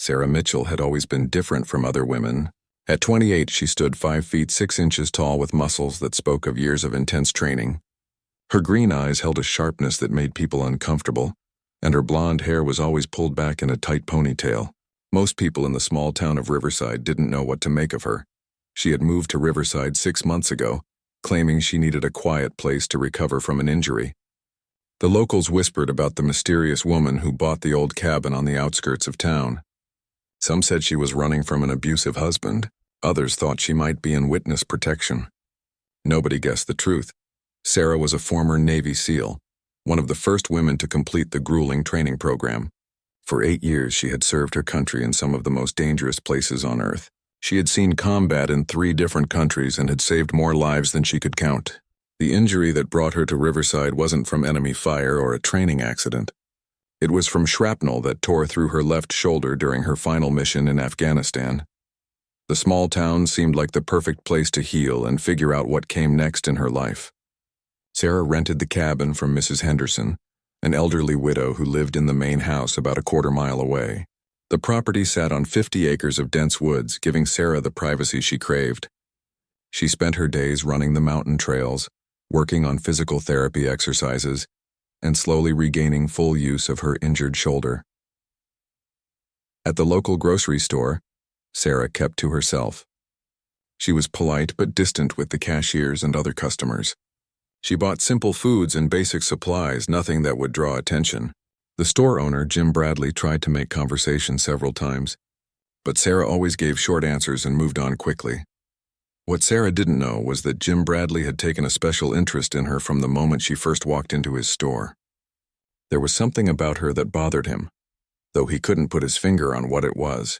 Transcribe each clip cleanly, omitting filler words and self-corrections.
Sarah Mitchell had always been different from other women. At 28, she stood 5 feet 6 inches tall with muscles that spoke of years of intense training. Her green eyes held a sharpness that made people uncomfortable, and her blonde hair was always pulled back in a tight ponytail. Most people in the small town of Riverside didn't know what to make of her. She had moved to Riverside 6 months ago, claiming she needed a quiet place to recover from an injury. The locals whispered about the mysterious woman who bought the old cabin on the outskirts of town. Some said she was running from an abusive husband. Others thought she might be in witness protection. Nobody guessed the truth. Sarah was a former Navy SEAL, one of the first women to complete the grueling training program. For 8 years, she had served her country in some of the most dangerous places on Earth. She had seen combat in 3 different countries and had saved more lives than she could count. The injury that brought her to Riverside wasn't from enemy fire or a training accident. It was from shrapnel that tore through her left shoulder during her final mission in Afghanistan. The small town seemed like the perfect place to heal and figure out what came next in her life. Sarah rented the cabin from Mrs. Henderson, an elderly widow who lived in the main house about a quarter-mile away. The property sat on 50 acres of dense woods, giving Sarah the privacy she craved. She spent her days running the mountain trails, working on physical therapy exercises, and slowly regaining full use of her injured shoulder. At the local grocery store, Sarah kept to herself. She was polite but distant with the cashiers and other customers. She bought simple foods and basic supplies, nothing that would draw attention. The store owner, Jim Bradley, tried to make conversation several times, but Sarah always gave short answers and moved on quickly. What Sarah didn't know was that Jim Bradley had taken a special interest in her from the moment she first walked into his store. There was something about her that bothered him, though he couldn't put his finger on what it was.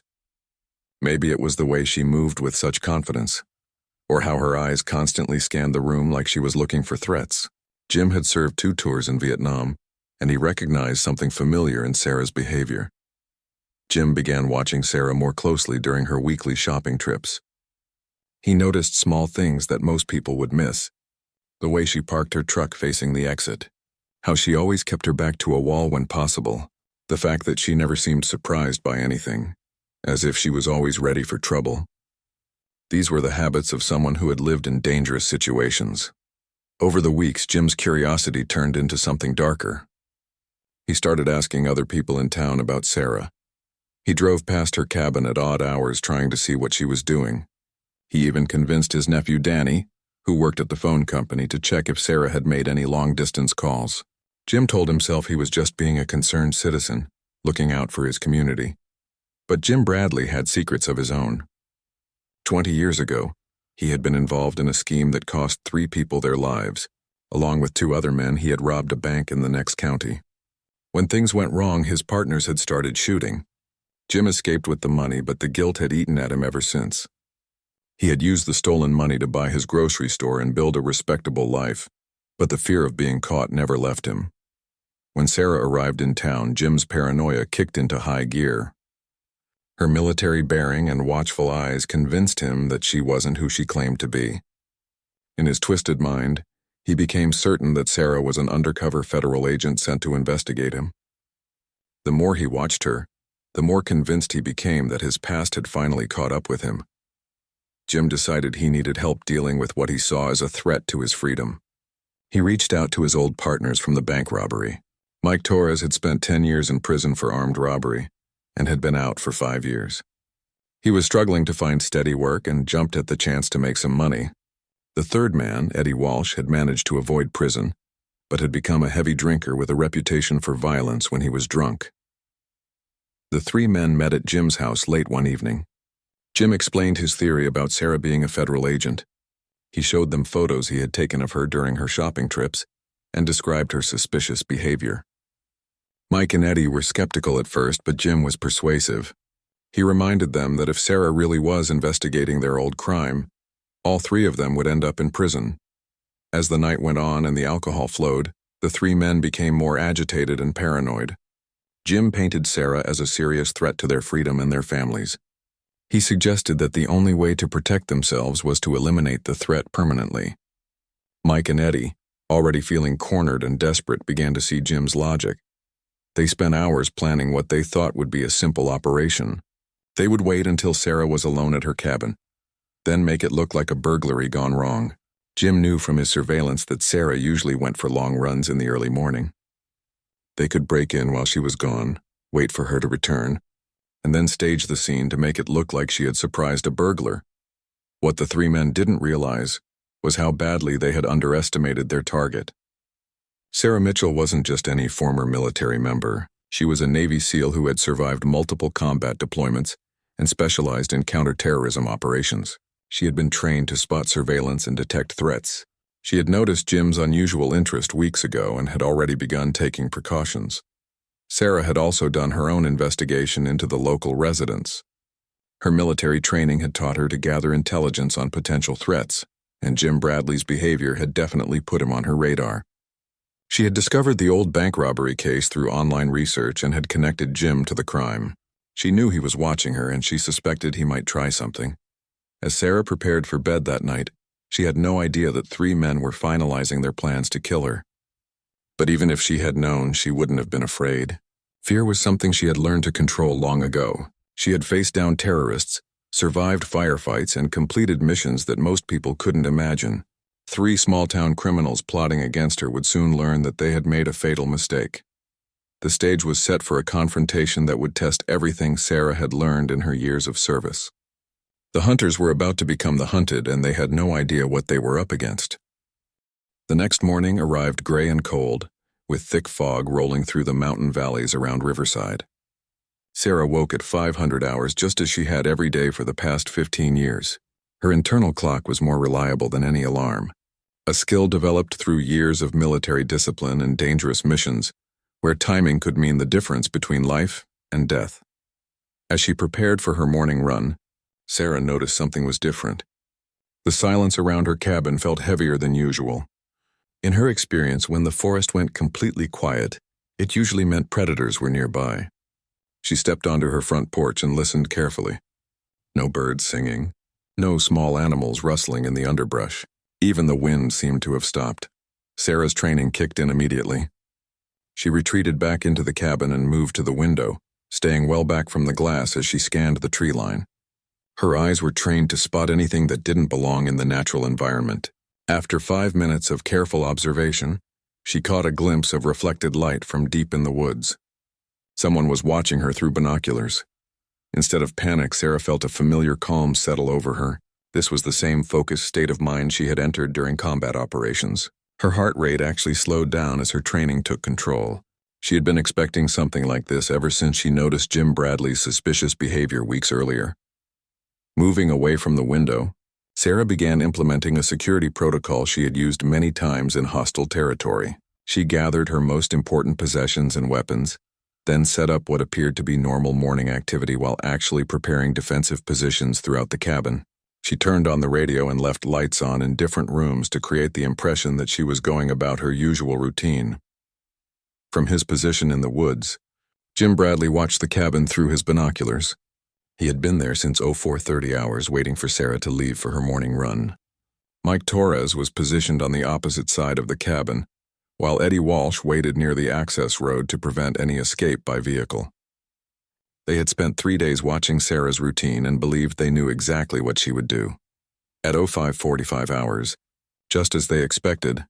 Maybe it was the way she moved with such confidence, or how her eyes constantly scanned the room like she was looking for threats. Jim had served 2 tours in Vietnam, and he recognized something familiar in Sarah's behavior. Jim began watching Sarah more closely during her weekly shopping trips. He noticed small things that most people would miss: the way she parked her truck facing the exit, how she always kept her back to a wall when possible, the fact that she never seemed surprised by anything, as if she was always ready for trouble. These were the habits of someone who had lived in dangerous situations. Over the weeks, Jim's curiosity turned into something darker. He started asking other people in town about Sarah. He drove past her cabin at odd hours trying to see what she was doing. He even convinced his nephew Danny, who worked at the phone company, to check if Sarah had made any long-distance calls. Jim told himself he was just being a concerned citizen, looking out for his community. But Jim Bradley had secrets of his own. 20 years ago, he had been involved in a scheme that cost 3 people their lives. Along with 2 other men, he had robbed a bank in the next county. When things went wrong, his partners had started shooting. Jim escaped with the money, but the guilt had eaten at him ever since. He had used the stolen money to buy his grocery store and build a respectable life, but the fear of being caught never left him. When Sarah arrived in town, Jim's paranoia kicked into high gear. Her military bearing and watchful eyes convinced him that she wasn't who she claimed to be. In his twisted mind, he became certain that Sarah was an undercover federal agent sent to investigate him. The more he watched her, the more convinced he became that his past had finally caught up with him. Jim decided he needed help dealing with what he saw as a threat to his freedom. He reached out to his old partners from the bank robbery. Mike Torres had spent 10 years in prison for armed robbery and had been out for 5 years. He was struggling to find steady work and jumped at the chance to make some money. The third man, Eddie Walsh, had managed to avoid prison, but had become a heavy drinker with a reputation for violence when he was drunk. The 3 men met at Jim's house late one evening. Jim explained his theory about Sarah being a federal agent. He showed them photos he had taken of her during her shopping trips and described her suspicious behavior. Mike and Eddie were skeptical at first, but Jim was persuasive. He reminded them that if Sarah really was investigating their old crime, all 3 of them would end up in prison. As the night went on and the alcohol flowed, the 3 men became more agitated and paranoid. Jim painted Sarah as a serious threat to their freedom and their families. He suggested that the only way to protect themselves was to eliminate the threat permanently. Mike and Eddie, already feeling cornered and desperate, began to see Jim's logic. They spent hours planning what they thought would be a simple operation: They would wait until Sarah was alone at her cabin, then make it look like a burglary gone wrong. Jim knew from his surveillance that Sarah usually went for long runs in the early morning. They could break in while she was gone, wait for her to return, and then stage the scene to make it look like she had surprised a burglar. What the three men didn't realize was how badly they had underestimated their target. Sarah Mitchell wasn't just any former military member. She was a Navy SEAL who had survived multiple combat deployments and specialized in counterterrorism operations. She had been trained to spot surveillance and detect threats. She had noticed Jim's unusual interest weeks ago and had already begun taking precautions. Sarah had also done her own investigation into the local residents. Her military training had taught her to gather intelligence on potential threats, and Jim Bradley's behavior had definitely put him on her radar. She had discovered the old bank robbery case through online research and had connected Jim to the crime. She knew he was watching her and she suspected he might try something. As Sarah prepared for bed that night, she had no idea that three men were finalizing their plans to kill her. But even if she had known, she wouldn't have been afraid. Fear was something she had learned to control long ago. She had faced down terrorists, survived firefights, and completed missions that most people couldn't imagine. Three small-town criminals plotting against her would soon learn that they had made a fatal mistake. The stage was set for a confrontation that would test everything Sarah had learned in her years of service. The hunters were about to become the hunted, and they had no idea what they were up against. The next morning arrived gray and cold, with thick fog rolling through the mountain valleys around Riverside. Sarah woke at 500 hours just as she had every day for the past 15 years. Her internal clock was more reliable than any alarm, a skill developed through years of military discipline and dangerous missions, where timing could mean the difference between life and death. As she prepared for her morning run, Sarah noticed something was different. The silence around her cabin felt heavier than usual. In her experience, when the forest went completely quiet, it usually meant predators were nearby. She stepped onto her front porch and listened carefully. No birds singing, no small animals rustling in the underbrush. Even the wind seemed to have stopped. Sarah's training kicked in immediately. She retreated back into the cabin and moved to the window, staying well back from the glass as she scanned the tree line. Her eyes were trained to spot anything that didn't belong in the natural environment. After 5 minutes of careful observation, she caught a glimpse of reflected light from deep in the woods. Someone was watching her through binoculars. Instead of panic, Sarah felt a familiar calm settle over her. This was the same focused state of mind she had entered during combat operations. Her heart rate actually slowed down as her training took control. She had been expecting something like this ever since she noticed Jim Bradley's suspicious behavior weeks earlier. Moving away from the window, Sarah began implementing a security protocol she had used many times in hostile territory. She gathered her most important possessions and weapons, then set up what appeared to be normal morning activity while actually preparing defensive positions throughout the cabin. She turned on the radio and left lights on in different rooms to create the impression that she was going about her usual routine. From his position in the woods, Jim Bradley watched the cabin through his binoculars. He had been there since 0430 hours, waiting for Sarah to leave for her morning run. Mike Torres was positioned on the opposite side of the cabin, while Eddie Walsh waited near the access road to prevent any escape by vehicle. They had spent 3 days watching Sarah's routine and believed they knew exactly what she would do. At 0545 hours, just as they expected,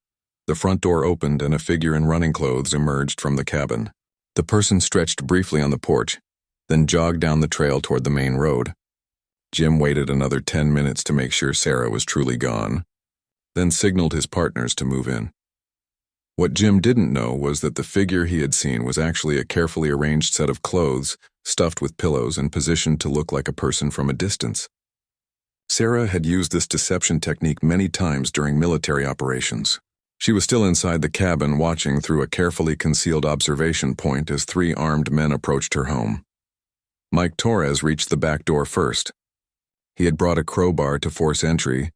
the front door opened and a figure in running clothes emerged from the cabin. The person stretched briefly on the porch, then jogged down the trail toward the main road. Jim waited another 10 minutes to make sure Sarah was truly gone, then signaled his partners to move in. What Jim didn't know was that the figure he had seen was actually a carefully arranged set of clothes, stuffed with pillows and positioned to look like a person from a distance. Sarah had used this deception technique many times during military operations. She was still inside the cabin watching through a carefully concealed observation point as 3 armed men approached her home. Mike Torres reached the back door first. He had brought a crowbar to force entry,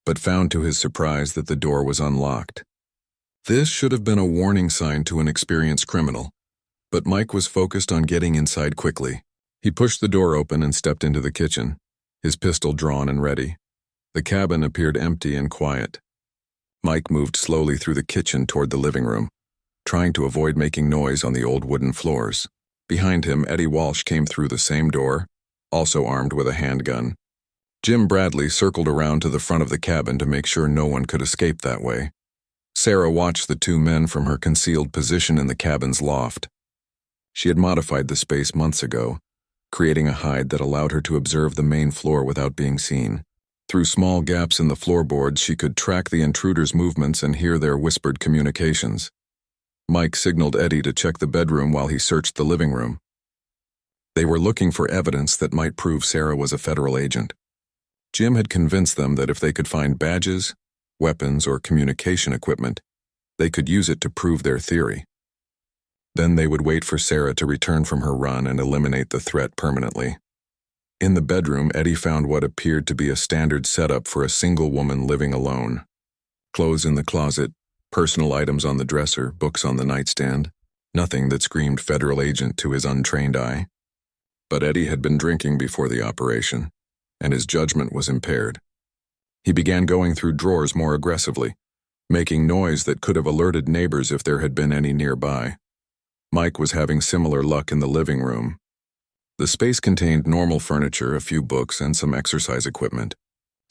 but found to his surprise that the door was unlocked. This should have been a warning sign to an experienced criminal, but Mike was focused on getting inside quickly. He pushed the door open and stepped into the kitchen, his pistol drawn and ready. The cabin appeared empty and quiet. Mike moved slowly through the kitchen toward the living room, trying to avoid making noise on the old wooden floors. Behind him, Eddie Walsh came through the same door, also armed with a handgun. Jim Bradley circled around to the front of the cabin to make sure no one could escape that way. Sarah watched the two men from her concealed position in the cabin's loft. She had modified the space months ago, creating a hide that allowed her to observe the main floor without being seen. Through small gaps in the floorboards, she could track the intruders' movements and hear their whispered communications. Mike signaled Eddie to check the bedroom while he searched the living room. They were looking for evidence that might prove Sarah was a federal agent. Jim had convinced them that if they could find badges, weapons, or communication equipment, they could use it to prove their theory. Then they would wait for Sarah to return from her run and eliminate the threat permanently. In the bedroom, Eddie found what appeared to be a standard setup for a single woman living alone. Clothes in the closet, personal items on the dresser, books on the nightstand, nothing that screamed federal agent to his untrained eye. But Eddie had been drinking before the operation, and his judgment was impaired. He began going through drawers more aggressively, making noise that could have alerted neighbors if there had been any nearby. Mike was having similar luck in the living room. The space contained normal furniture, a few books, and some exercise equipment.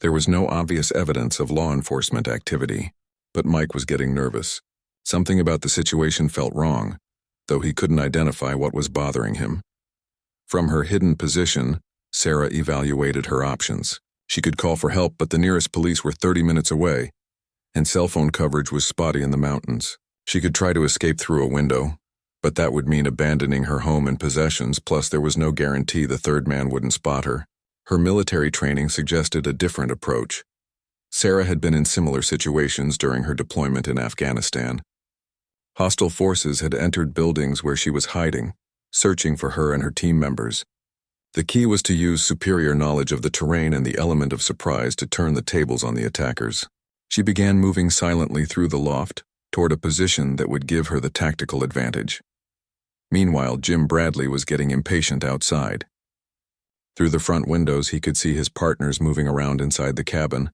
There was no obvious evidence of law enforcement activity, but Mike was getting nervous. Something about the situation felt wrong, though he couldn't identify what was bothering him. From her hidden position, Sarah evaluated her options. She could call for help, but the nearest police were 30 minutes away, and cell phone coverage was spotty in the mountains. She could try to escape through a window, but that would mean abandoning her home and possessions, plus there was no guarantee the third man wouldn't spot her. Her military training suggested a different approach. Sarah had been in similar situations during her deployment in Afghanistan. Hostile forces had entered buildings where she was hiding, searching for her and her team members. The key was to use superior knowledge of the terrain and the element of surprise to turn the tables on the attackers. She began moving silently through the loft, toward a position that would give her the tactical advantage. Meanwhile, Jim Bradley was getting impatient outside. Through the front windows, he could see his partners moving around inside the cabin,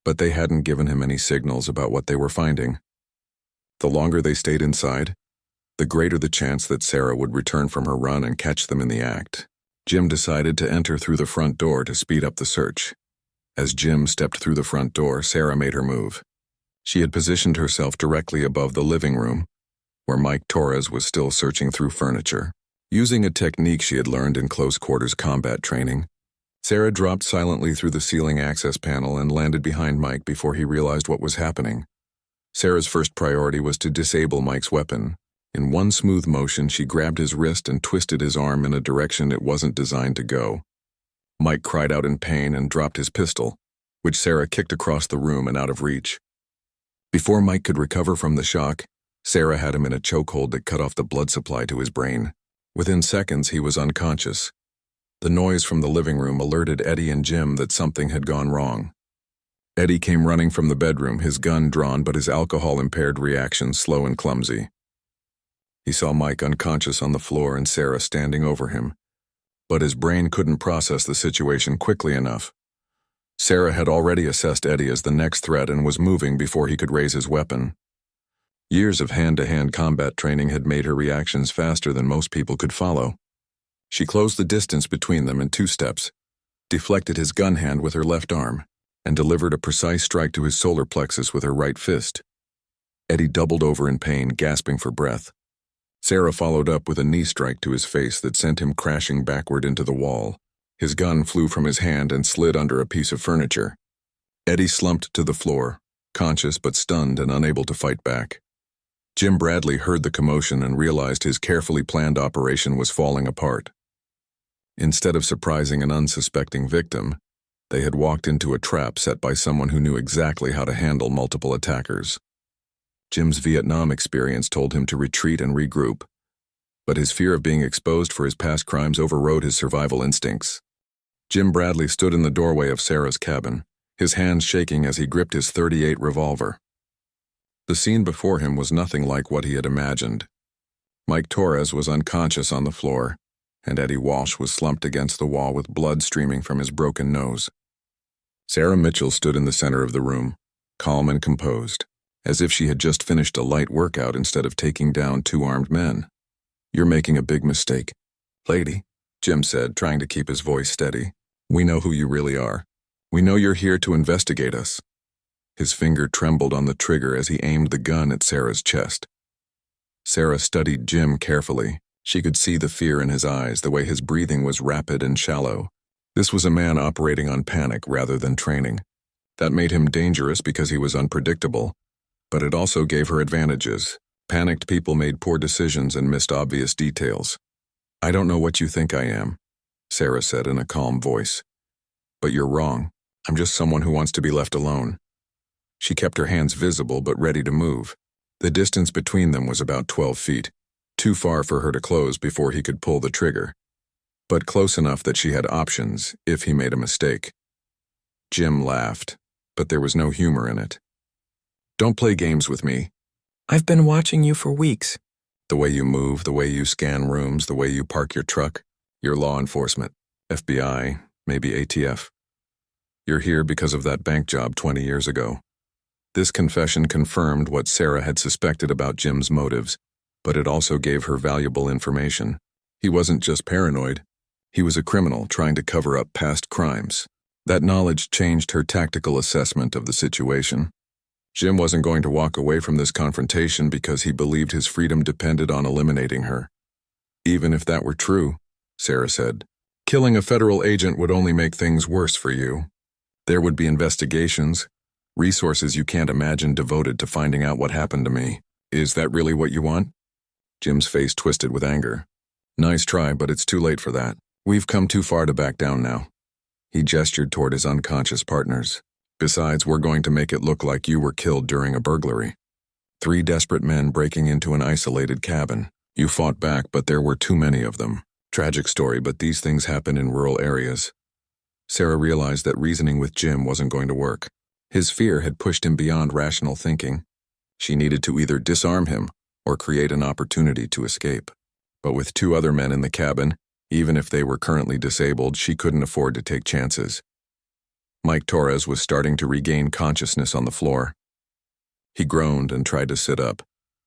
but they hadn't given him any signals about what they were finding. The longer they stayed inside, the greater the chance that Sarah would return from her run and catch them in the act. Jim decided to enter through the front door to speed up the search. As Jim stepped through the front door, Sarah made her move. She had positioned herself directly above the living room, where Mike Torres was still searching through furniture. Using a technique she had learned in close-quarters combat training, Sarah dropped silently through the ceiling access panel and landed behind Mike before he realized what was happening. Sarah's first priority was to disable Mike's weapon. In one smooth motion, she grabbed his wrist and twisted his arm in a direction it wasn't designed to go. Mike cried out in pain and dropped his pistol, which Sarah kicked across the room and out of reach. Before Mike could recover from the shock, Sarah had him in a chokehold that cut off the blood supply to his brain. Within seconds, he was unconscious. The noise from the living room alerted Eddie and Jim that something had gone wrong. Eddie came running from the bedroom, his gun drawn but his alcohol-impaired reaction slow and clumsy. He saw Mike unconscious on the floor and Sarah standing over him, but his brain couldn't process the situation quickly enough. Sarah had already assessed Eddie as the next threat and was moving before he could raise his weapon. Years of hand-to-hand combat training had made her reactions faster than most people could follow. She closed the distance between them in 2 steps, deflected his gun hand with her left arm, and delivered a precise strike to his solar plexus with her right fist. Eddie doubled over in pain, gasping for breath. Sarah followed up with a knee strike to his face that sent him crashing backward into the wall. His gun flew from his hand and slid under a piece of furniture. Eddie slumped to the floor, conscious but stunned and unable to fight back. Jim Bradley heard the commotion and realized his carefully planned operation was falling apart. Instead of surprising an unsuspecting victim, they had walked into a trap set by someone who knew exactly how to handle multiple attackers. Jim's Vietnam experience told him to retreat and regroup, but his fear of being exposed for his past crimes overrode his survival instincts. Jim Bradley stood in the doorway of Sarah's cabin, his hands shaking as he gripped his .38 revolver. The scene before him was nothing like what he had imagined. Mike Torres was unconscious on the floor, and Eddie Walsh was slumped against the wall with blood streaming from his broken nose. Sarah Mitchell stood in the center of the room, calm and composed, as if she had just finished a light workout instead of taking down 2 armed men. "You're making a big mistake, lady," Jim said, trying to keep his voice steady. "We know who you really are. We know you're here to investigate us." His finger trembled on the trigger as he aimed the gun at Sarah's chest. Sarah studied Jim carefully. She could see the fear in his eyes, the way his breathing was rapid and shallow. This was a man operating on panic rather than training. That made him dangerous because he was unpredictable, but it also gave her advantages. Panicked people made poor decisions and missed obvious details. "I don't know what you think I am," Sarah said in a calm voice. "But you're wrong. I'm just someone who wants to be left alone." She kept her hands visible but ready to move. The distance between them was about 12 feet, too far for her to close before he could pull the trigger, but close enough that she had options if he made a mistake. Jim laughed, but there was no humor in it. "Don't play games with me. I've been watching you for weeks." The way you move, the way you scan rooms, the way you park your truck. You're law enforcement, FBI, maybe ATF. You're here because of that bank job 20 years ago. This confession confirmed what Sarah had suspected about Jim's motives, but it also gave her valuable information. He wasn't just paranoid. He was a criminal trying to cover up past crimes. That knowledge changed her tactical assessment of the situation. Jim wasn't going to walk away from this confrontation because he believed his freedom depended on eliminating her. "Even if that were true," Sarah said, "killing a federal agent would only make things worse for you. There would be investigations, resources you can't imagine devoted to finding out what happened to me. Is that really what you want?" Jim's face twisted with anger. "Nice try, but it's too late for that. We've come too far to back down now." He gestured toward his unconscious partners. "Besides, we're going to make it look like you were killed during a burglary. 3 desperate men breaking into an isolated cabin. You fought back, but there were too many of them. Tragic story, but these things happen in rural areas." Sarah realized that reasoning with Jim wasn't going to work. His fear had pushed him beyond rational thinking. She needed to either disarm him or create an opportunity to escape. But with 2 other men in the cabin, even if they were currently disabled, she couldn't afford to take chances. Mike Torres was starting to regain consciousness on the floor. He groaned and tried to sit up,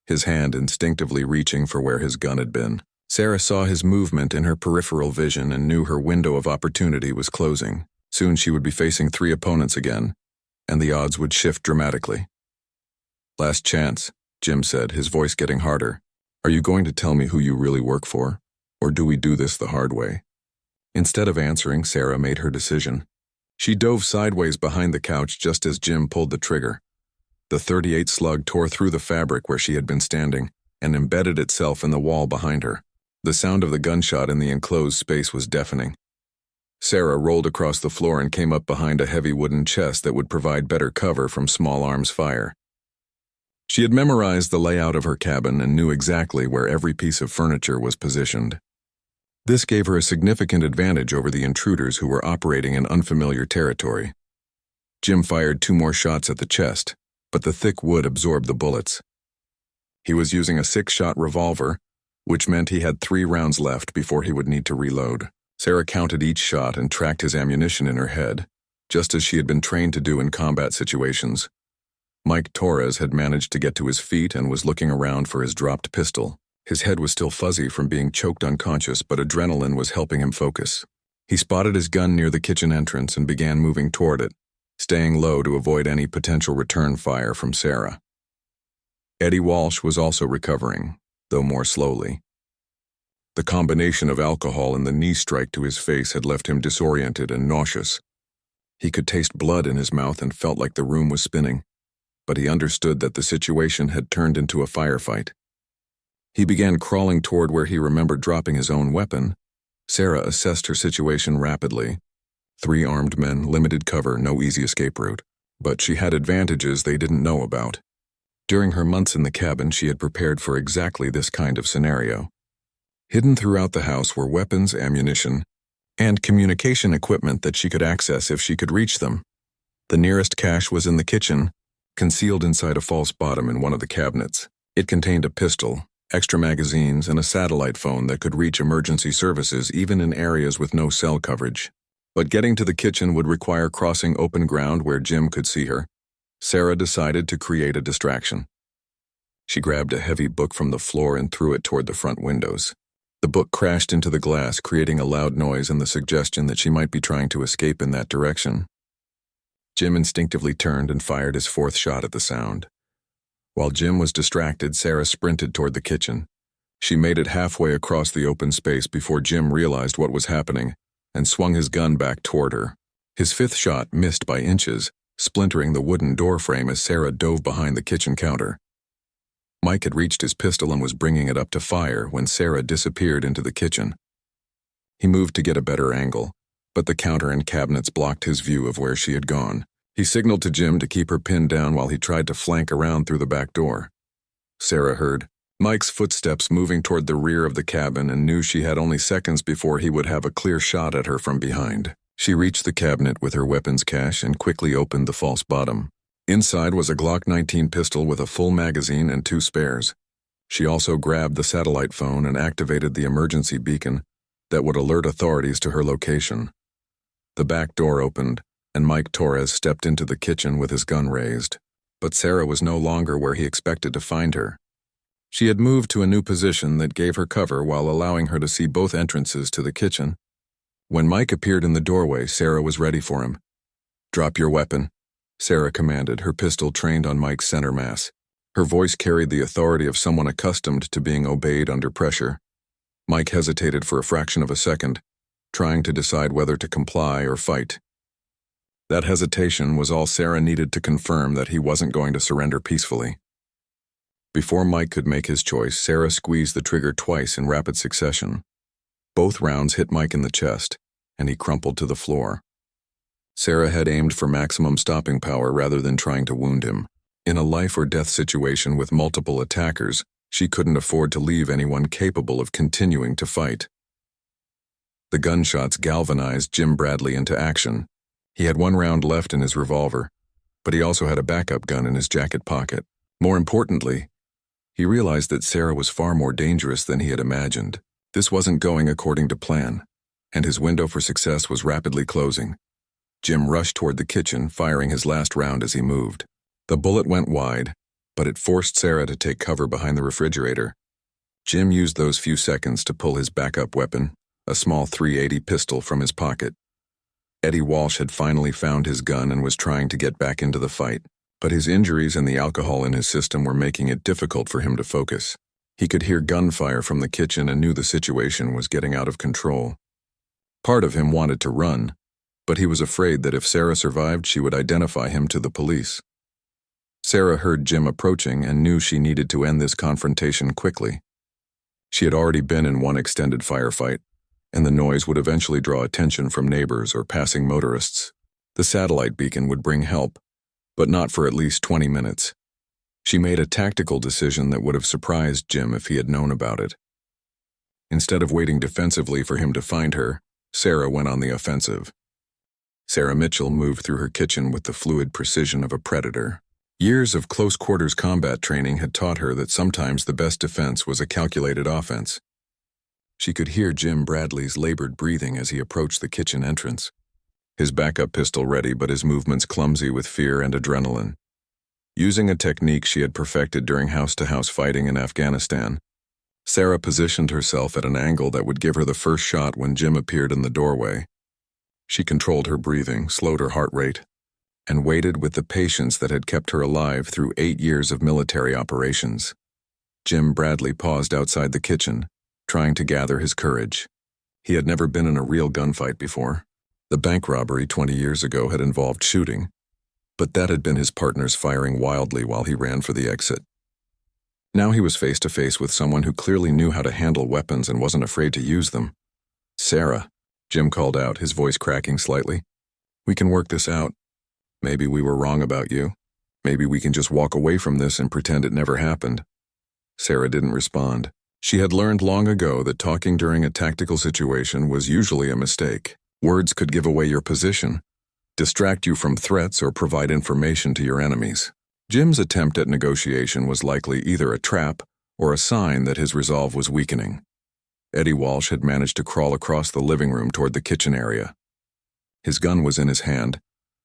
his hand instinctively reaching for where his gun had been. Sarah saw his movement in her peripheral vision and knew her window of opportunity was closing. Soon she would be facing 3 opponents again, and the odds would shift dramatically. "Last chance," Jim said, his voice getting harder. "Are you going to tell me who you really work for, or do we do this the hard way?" Instead of answering, Sarah made her decision. She dove sideways behind the couch just as Jim pulled the trigger. The .38 slug tore through the fabric where she had been standing and embedded itself in the wall behind her. The sound of the gunshot in the enclosed space was deafening. Sarah rolled across the floor and came up behind a heavy wooden chest that would provide better cover from small arms fire. She had memorized the layout of her cabin and knew exactly where every piece of furniture was positioned. This gave her a significant advantage over the intruders who were operating in unfamiliar territory. Jim fired 2 more shots at the chest, but the thick wood absorbed the bullets. He was using a 6-shot revolver, which meant he had 3 rounds left before he would need to reload. Sarah counted each shot and tracked his ammunition in her head, just as she had been trained to do in combat situations. Mike Torres had managed to get to his feet and was looking around for his dropped pistol. His head was still fuzzy from being choked unconscious, but adrenaline was helping him focus. He spotted his gun near the kitchen entrance and began moving toward it, staying low to avoid any potential return fire from Sarah. Eddie Walsh was also recovering, though more slowly. The combination of alcohol and the knee strike to his face had left him disoriented and nauseous. He could taste blood in his mouth and felt like the room was spinning, but he understood that the situation had turned into a firefight. He began crawling toward where he remembered dropping his own weapon. Sarah assessed her situation rapidly. 3 armed men, limited cover, no easy escape route. But she had advantages they didn't know about. During her months in the cabin, she had prepared for exactly this kind of scenario. Hidden throughout the house were weapons, ammunition, and communication equipment that she could access if she could reach them. The nearest cache was in the kitchen, concealed inside a false bottom in one of the cabinets. It contained a pistol, extra magazines, and a satellite phone that could reach emergency services even in areas with no cell coverage. But getting to the kitchen would require crossing open ground where Jim could see her. Sarah decided to create a distraction. She grabbed a heavy book from the floor and threw it toward the front windows. The book crashed into the glass, creating a loud noise and the suggestion that she might be trying to escape in that direction. Jim instinctively turned and fired his fourth shot at the sound. While Jim was distracted, Sarah sprinted toward the kitchen. She made it halfway across the open space before Jim realized what was happening and swung his gun back toward her. His fifth shot missed by inches, splintering the wooden door frame as Sarah dove behind the kitchen counter. Mike had reached his pistol and was bringing it up to fire when Sarah disappeared into the kitchen. He moved to get a better angle, but the counter and cabinets blocked his view of where she had gone. He signaled to Jim to keep her pinned down while he tried to flank around through the back door. Sarah heard Mike's footsteps moving toward the rear of the cabin and knew she had only seconds before he would have a clear shot at her from behind. She reached the cabinet with her weapons cache and quickly opened the false bottom. Inside was a Glock 19 pistol with a full magazine and 2 spares. She also grabbed the satellite phone and activated the emergency beacon that would alert authorities to her location. The back door opened, and Mike Torres stepped into the kitchen with his gun raised. But Sarah was no longer where he expected to find her. She had moved to a new position that gave her cover while allowing her to see both entrances to the kitchen. When Mike appeared in the doorway, Sarah was ready for him. "Drop your weapon," Sarah commanded, her pistol trained on Mike's center mass. Her voice carried the authority of someone accustomed to being obeyed under pressure. Mike hesitated for a fraction of a second, trying to decide whether to comply or fight. That hesitation was all Sarah needed to confirm that he wasn't going to surrender peacefully. Before Mike could make his choice, Sarah squeezed the trigger twice in rapid succession. Both rounds hit Mike in the chest, and he crumpled to the floor. Sarah had aimed for maximum stopping power rather than trying to wound him. In a life-or-death situation with multiple attackers, she couldn't afford to leave anyone capable of continuing to fight. The gunshots galvanized Jim Bradley into action. He had 1 round left in his revolver, but he also had a backup gun in his jacket pocket. More importantly, he realized that Sarah was far more dangerous than he had imagined. This wasn't going according to plan, and his window for success was rapidly closing. Jim rushed toward the kitchen, firing his last round as he moved. The bullet went wide, but it forced Sarah to take cover behind the refrigerator. Jim used those few seconds to pull his backup weapon, a small .380 pistol, from his pocket. Eddie Walsh had finally found his gun and was trying to get back into the fight, but his injuries and the alcohol in his system were making it difficult for him to focus. He could hear gunfire from the kitchen and knew the situation was getting out of control. Part of him wanted to run, but he was afraid that if Sarah survived, she would identify him to the police. Sarah heard Jim approaching and knew she needed to end this confrontation quickly. She had already been in one extended firefight, and the noise would eventually draw attention from neighbors or passing motorists. The satellite beacon would bring help, but not for at least 20 minutes. She made a tactical decision that would have surprised Jim if he had known about it. Instead of waiting defensively for him to find her, Sarah went on the offensive. Sarah Mitchell moved through her kitchen with the fluid precision of a predator. Years of close-quarters combat training had taught her that sometimes the best defense was a calculated offense. She could hear Jim Bradley's labored breathing as he approached the kitchen entrance. His backup pistol ready, but his movements clumsy with fear and adrenaline. Using a technique she had perfected during house-to-house fighting in Afghanistan, Sarah positioned herself at an angle that would give her the first shot when Jim appeared in the doorway. She controlled her breathing, slowed her heart rate, and waited with the patience that had kept her alive through 8 years of military operations. Jim Bradley paused outside the kitchen, trying to gather his courage. He had never been in a real gunfight before. The bank robbery 20 years ago had involved shooting, but that had been his partners firing wildly while he ran for the exit. Now he was face to face with someone who clearly knew how to handle weapons and wasn't afraid to use them. "Sarah," Jim called out, his voice cracking slightly. "We can work this out. Maybe we were wrong about you. Maybe we can just walk away from this and pretend it never happened." Sarah didn't respond. She had learned long ago that talking during a tactical situation was usually a mistake. Words could give away your position, distract you from threats, or provide information to your enemies. Jim's attempt at negotiation was likely either a trap or a sign that his resolve was weakening. Eddie Walsh had managed to crawl across the living room toward the kitchen area. His gun was in his hand,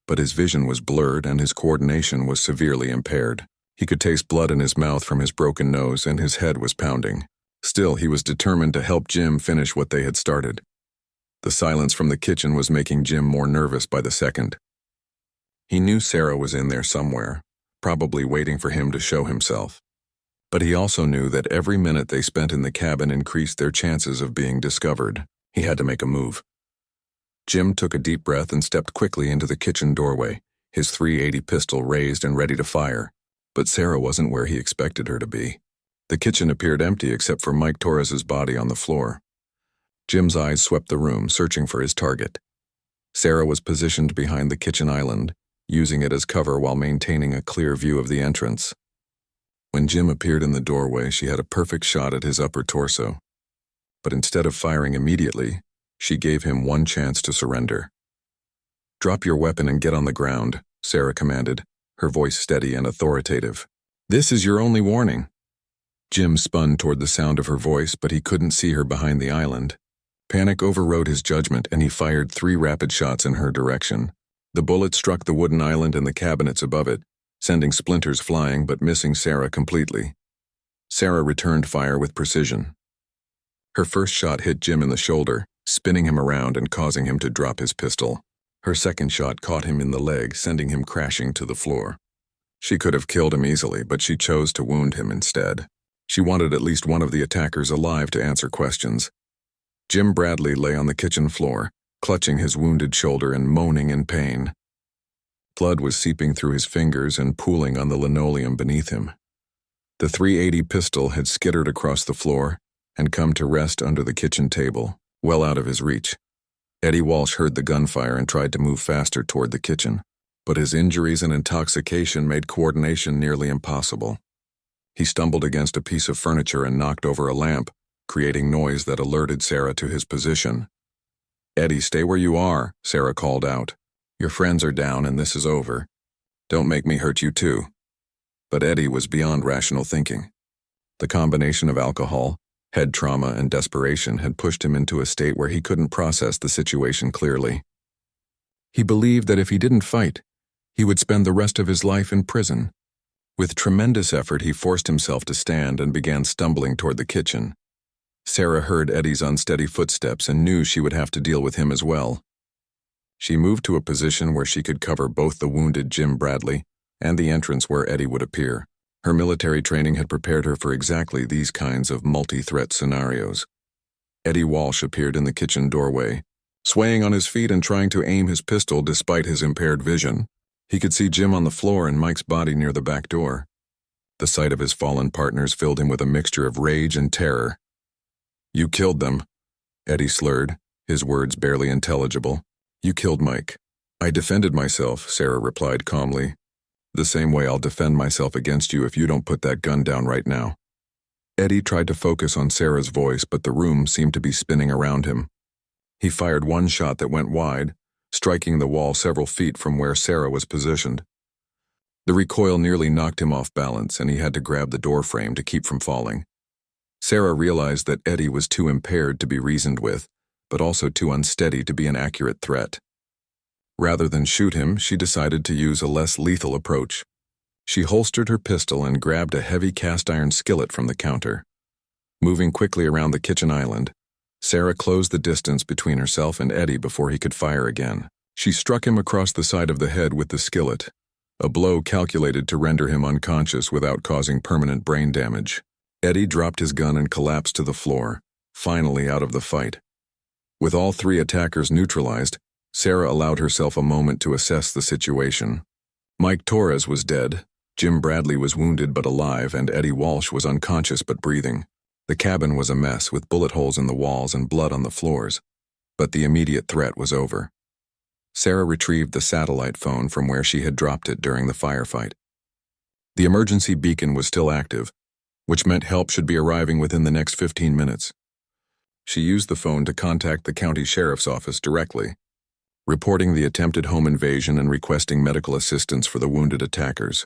but his vision was blurred and his coordination was severely impaired. He could taste blood in his mouth from his broken nose and his head was pounding. Still, he was determined to help Jim finish what they had started. The silence from the kitchen was making Jim more nervous by the second. He knew Sarah was in there somewhere, probably waiting for him to show himself. But he also knew that every minute they spent in the cabin increased their chances of being discovered. He had to make a move. Jim took a deep breath and stepped quickly into the kitchen doorway, his .380 pistol raised and ready to fire. But Sarah wasn't where he expected her to be. The kitchen appeared empty except for Mike Torres's body on the floor. Jim's eyes swept the room, searching for his target. Sarah was positioned behind the kitchen island, using it as cover while maintaining a clear view of the entrance. When Jim appeared in the doorway, she had a perfect shot at his upper torso. But instead of firing immediately, she gave him one chance to surrender. "Drop your weapon and get on the ground," Sarah commanded, her voice steady and authoritative. "This is your only warning." Jim spun toward the sound of her voice, but he couldn't see her behind the island. Panic overrode his judgment, and he fired 3 rapid shots in her direction. The bullet struck the wooden island and the cabinets above it, sending splinters flying but missing Sarah completely. Sarah returned fire with precision. Her first shot hit Jim in the shoulder, spinning him around and causing him to drop his pistol. Her second shot caught him in the leg, sending him crashing to the floor. She could have killed him easily, but she chose to wound him instead. She wanted at least one of the attackers alive to answer questions. Jim Bradley lay on the kitchen floor, clutching his wounded shoulder and moaning in pain. Blood was seeping through his fingers and pooling on the linoleum beneath him. The .380 pistol had skittered across the floor and come to rest under the kitchen table, well out of his reach. Eddie Walsh heard the gunfire and tried to move faster toward the kitchen, but his injuries and intoxication made coordination nearly impossible. He stumbled against a piece of furniture and knocked over a lamp, creating noise that alerted Sarah to his position. "Eddie, stay where you are," Sarah called out. "Your friends are down and this is over. Don't make me hurt you too." But Eddie was beyond rational thinking. The combination of alcohol, head trauma, and desperation had pushed him into a state where he couldn't process the situation clearly. He believed that if he didn't fight, he would spend the rest of his life in prison. With tremendous effort, he forced himself to stand and began stumbling toward the kitchen. Sarah heard Eddie's unsteady footsteps and knew she would have to deal with him as well. She moved to a position where she could cover both the wounded Jim Bradley and the entrance where Eddie would appear. Her military training had prepared her for exactly these kinds of multi-threat scenarios. Eddie Walsh appeared in the kitchen doorway, swaying on his feet and trying to aim his pistol despite his impaired vision. He could see Jim on the floor and Mike's body near the back door. The sight of his fallen partners filled him with a mixture of rage and terror. "You killed them," Eddie slurred, his words barely intelligible. "You killed Mike." "I defended myself," Sarah replied calmly. "The same way I'll defend myself against you if you don't put that gun down right now." Eddie tried to focus on Sarah's voice, but the room seemed to be spinning around him. He fired one shot that went wide, striking the wall several feet from where Sarah was positioned. The recoil nearly knocked him off balance, and he had to grab the door frame to keep from falling. Sarah realized that Eddie was too impaired to be reasoned with, but also too unsteady to be an accurate threat. Rather than shoot him, she decided to use a less lethal approach. She holstered her pistol and grabbed a heavy cast-iron skillet from the counter. Moving quickly around the kitchen island, Sarah closed the distance between herself and Eddie before he could fire again. She struck him across the side of the head with the skillet, a blow calculated to render him unconscious without causing permanent brain damage. Eddie dropped his gun and collapsed to the floor, finally out of the fight. With all 3 attackers neutralized, Sarah allowed herself a moment to assess the situation. Mike Torres was dead, Jim Bradley was wounded but alive, and Eddie Walsh was unconscious but breathing. The cabin was a mess with bullet holes in the walls and blood on the floors, but the immediate threat was over. Sarah retrieved the satellite phone from where she had dropped it during the firefight. The emergency beacon was still active, which meant help should be arriving within the next 15 minutes. She used the phone to contact the county sheriff's office directly, reporting the attempted home invasion and requesting medical assistance for the wounded attackers.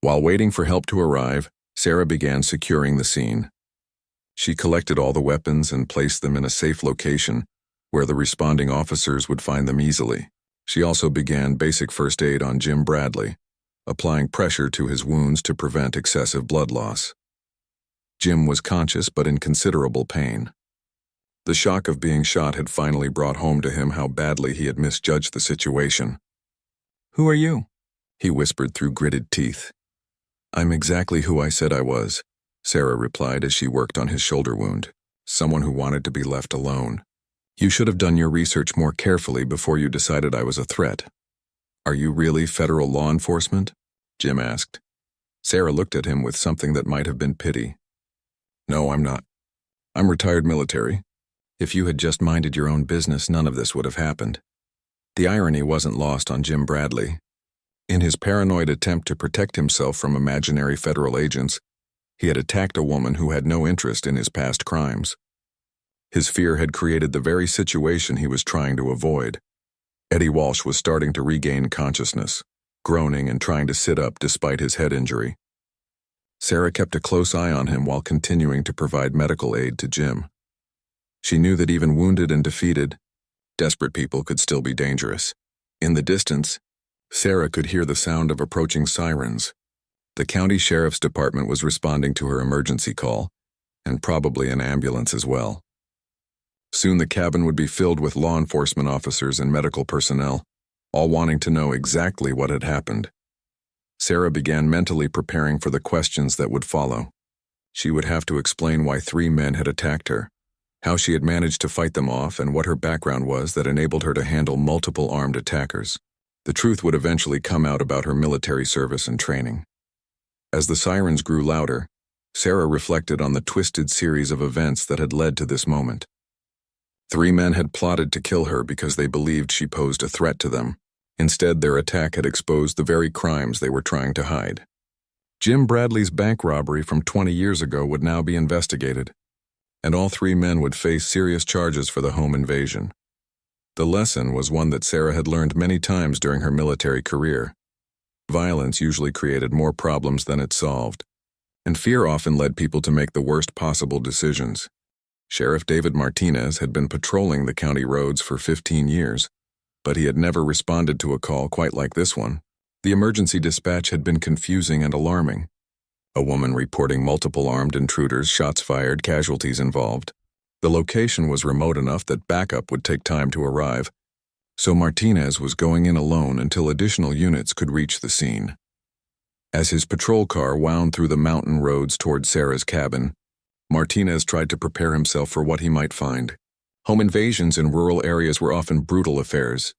While waiting for help to arrive, Sarah began securing the scene. She collected all the weapons and placed them in a safe location where the responding officers would find them easily. She also began basic first aid on Jim Bradley, applying pressure to his wounds to prevent excessive blood loss. Jim was conscious but in considerable pain. The shock of being shot had finally brought home to him how badly he had misjudged the situation. Who are you? He whispered through gritted teeth. I'm exactly who I said I was, Sarah replied as she worked on his shoulder wound. Someone who wanted to be left alone. You should have done your research more carefully before you decided I was a threat. Are you really federal law enforcement? Jim asked. Sarah looked at him with something that might have been pity. No, I'm not. I'm retired military. If you had just minded your own business, none of this would have happened. The irony wasn't lost on Jim Bradley. In his paranoid attempt to protect himself from imaginary federal agents, he had attacked a woman who had no interest in his past crimes. His fear had created the very situation he was trying to avoid. Eddie Walsh was starting to regain consciousness, groaning and trying to sit up despite his head injury. Sarah kept a close eye on him while continuing to provide medical aid to Jim. She knew that even wounded and defeated, desperate people could still be dangerous. In the distance, Sarah could hear the sound of approaching sirens. The county sheriff's department was responding to her emergency call, and probably an ambulance as well. Soon the cabin would be filled with law enforcement officers and medical personnel, all wanting to know exactly what had happened. Sarah began mentally preparing for the questions that would follow. She would have to explain why 3 men had attacked her, how she had managed to fight them off, and what her background was that enabled her to handle multiple armed attackers. The truth would eventually come out about her military service and training. As the sirens grew louder, Sarah reflected on the twisted series of events that had led to this moment. 3 men had plotted to kill her because they believed she posed a threat to them. Instead, their attack had exposed the very crimes they were trying to hide. Jim Bradley's bank robbery from 20 years ago would now be investigated, and all 3 men would face serious charges for the home invasion. The lesson was one that Sarah had learned many times during her military career. Violence usually created more problems than it solved, and fear often led people to make the worst possible decisions. Sheriff David Martinez had been patrolling the county roads for 15 years, but he had never responded to a call quite like this one. The emergency dispatch had been confusing and alarming. A woman reporting multiple armed intruders, shots fired, casualties involved. The location was remote enough that backup would take time to arrive, so Martinez was going in alone until additional units could reach the scene. As his patrol car wound through the mountain roads toward Sarah's cabin, Martinez tried to prepare himself for what he might find. Home invasions in rural areas were often brutal affairs,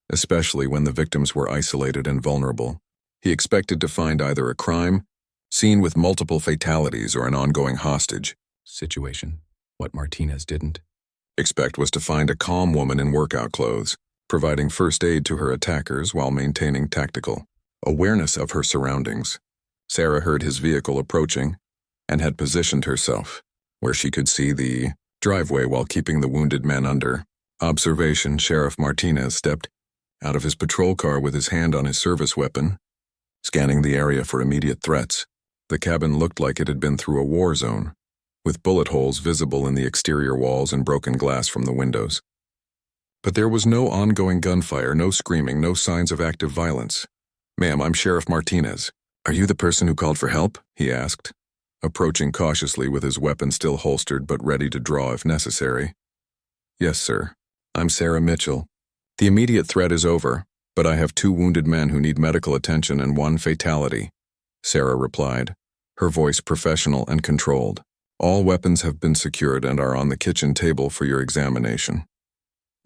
especially when the victims were isolated and vulnerable. He expected to find either a crime scene with multiple fatalities or an ongoing hostage situation. What Martinez didn't expect was to find a calm woman in workout clothes, providing first aid to her attackers while maintaining tactical awareness of her surroundings. Sarah heard his vehicle approaching and had positioned herself where she could see the driveway while keeping the wounded men under observation. Sheriff Martinez stepped out of his patrol car with his hand on his service weapon, scanning the area for immediate threats. The cabin looked like it had been through a war zone, with bullet holes visible in the exterior walls and broken glass from the windows. But there was no ongoing gunfire, no screaming, no signs of active violence. "Ma'am, I'm Sheriff Martinez. Are you the person who called for help?" he asked, approaching cautiously with his weapon still holstered but ready to draw if necessary. "Yes, sir. I'm Sarah Mitchell. The immediate threat is over, but I have 2 wounded men who need medical attention and 1 fatality," Sarah replied, her voice professional and controlled. "All weapons have been secured and are on the kitchen table for your examination."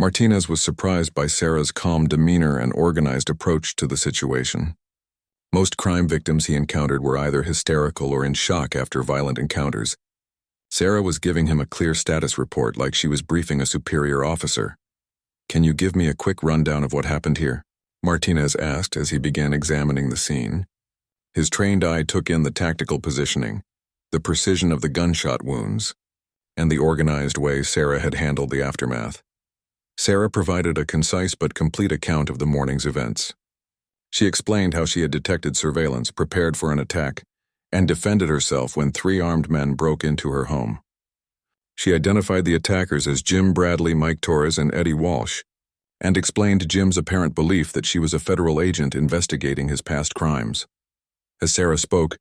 Martinez was surprised by Sarah's calm demeanor and organized approach to the situation. Most crime victims he encountered were either hysterical or in shock after violent encounters. Sarah was giving him a clear status report like she was briefing a superior officer. "Can you give me a quick rundown of what happened here?" Martinez asked as he began examining the scene. His trained eye took in the tactical positioning, the precision of the gunshot wounds, and the organized way Sarah had handled the aftermath. Sarah provided a concise but complete account of the morning's events. She explained how she had detected surveillance, prepared for an attack, and defended herself when 3 armed men broke into her home. She identified the attackers as Jim Bradley, Mike Torres, and Eddie Walsh, and explained Jim's apparent belief that she was a federal agent investigating his past crimes. As Sarah spoke,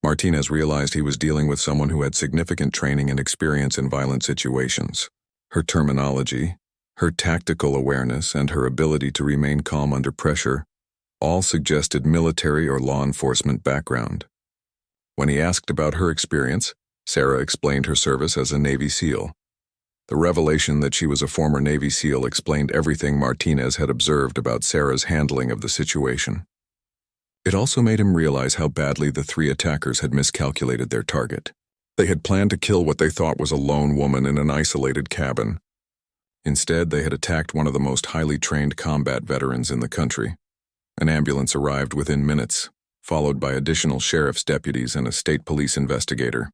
Martinez realized he was dealing with someone who had significant training and experience in violent situations. Her terminology, her tactical awareness, and her ability to remain calm under pressure all suggested military or law enforcement background. When he asked about her experience, Sarah explained her service as a Navy SEAL. The revelation that she was a former Navy SEAL explained everything Martinez had observed about Sarah's handling of the situation. It also made him realize how badly the three attackers had miscalculated their target. They had planned to kill what they thought was a lone woman in an isolated cabin. Instead, they had attacked one of the most highly trained combat veterans in the country. An ambulance arrived within minutes, followed by additional sheriff's deputies and a state police investigator.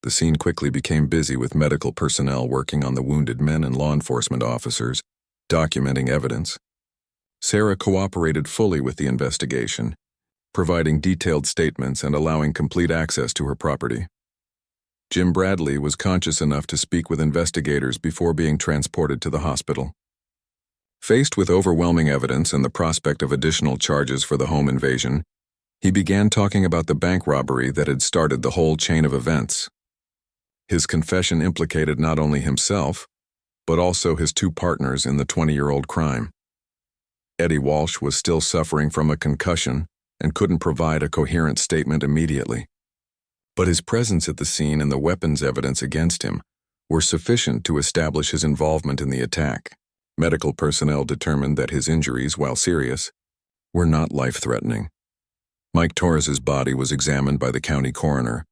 The scene quickly became busy with medical personnel working on the wounded men and law enforcement officers, documenting evidence. Sarah cooperated fully with the investigation, providing detailed statements and allowing complete access to her property. Jim Bradley was conscious enough to speak with investigators before being transported to the hospital. Faced with overwhelming evidence and the prospect of additional charges for the home invasion, he began talking about the bank robbery that had started the whole chain of events. His confession implicated not only himself, but also his two partners in the 20-year-old crime. Eddie Walsh was still suffering from a concussion and couldn't provide a coherent statement immediately. But his presence at the scene and the weapons evidence against him were sufficient to establish his involvement in the attack. Medical personnel determined that his injuries, while serious, were not life-threatening. Mike Torres's body was examined by the county coroner,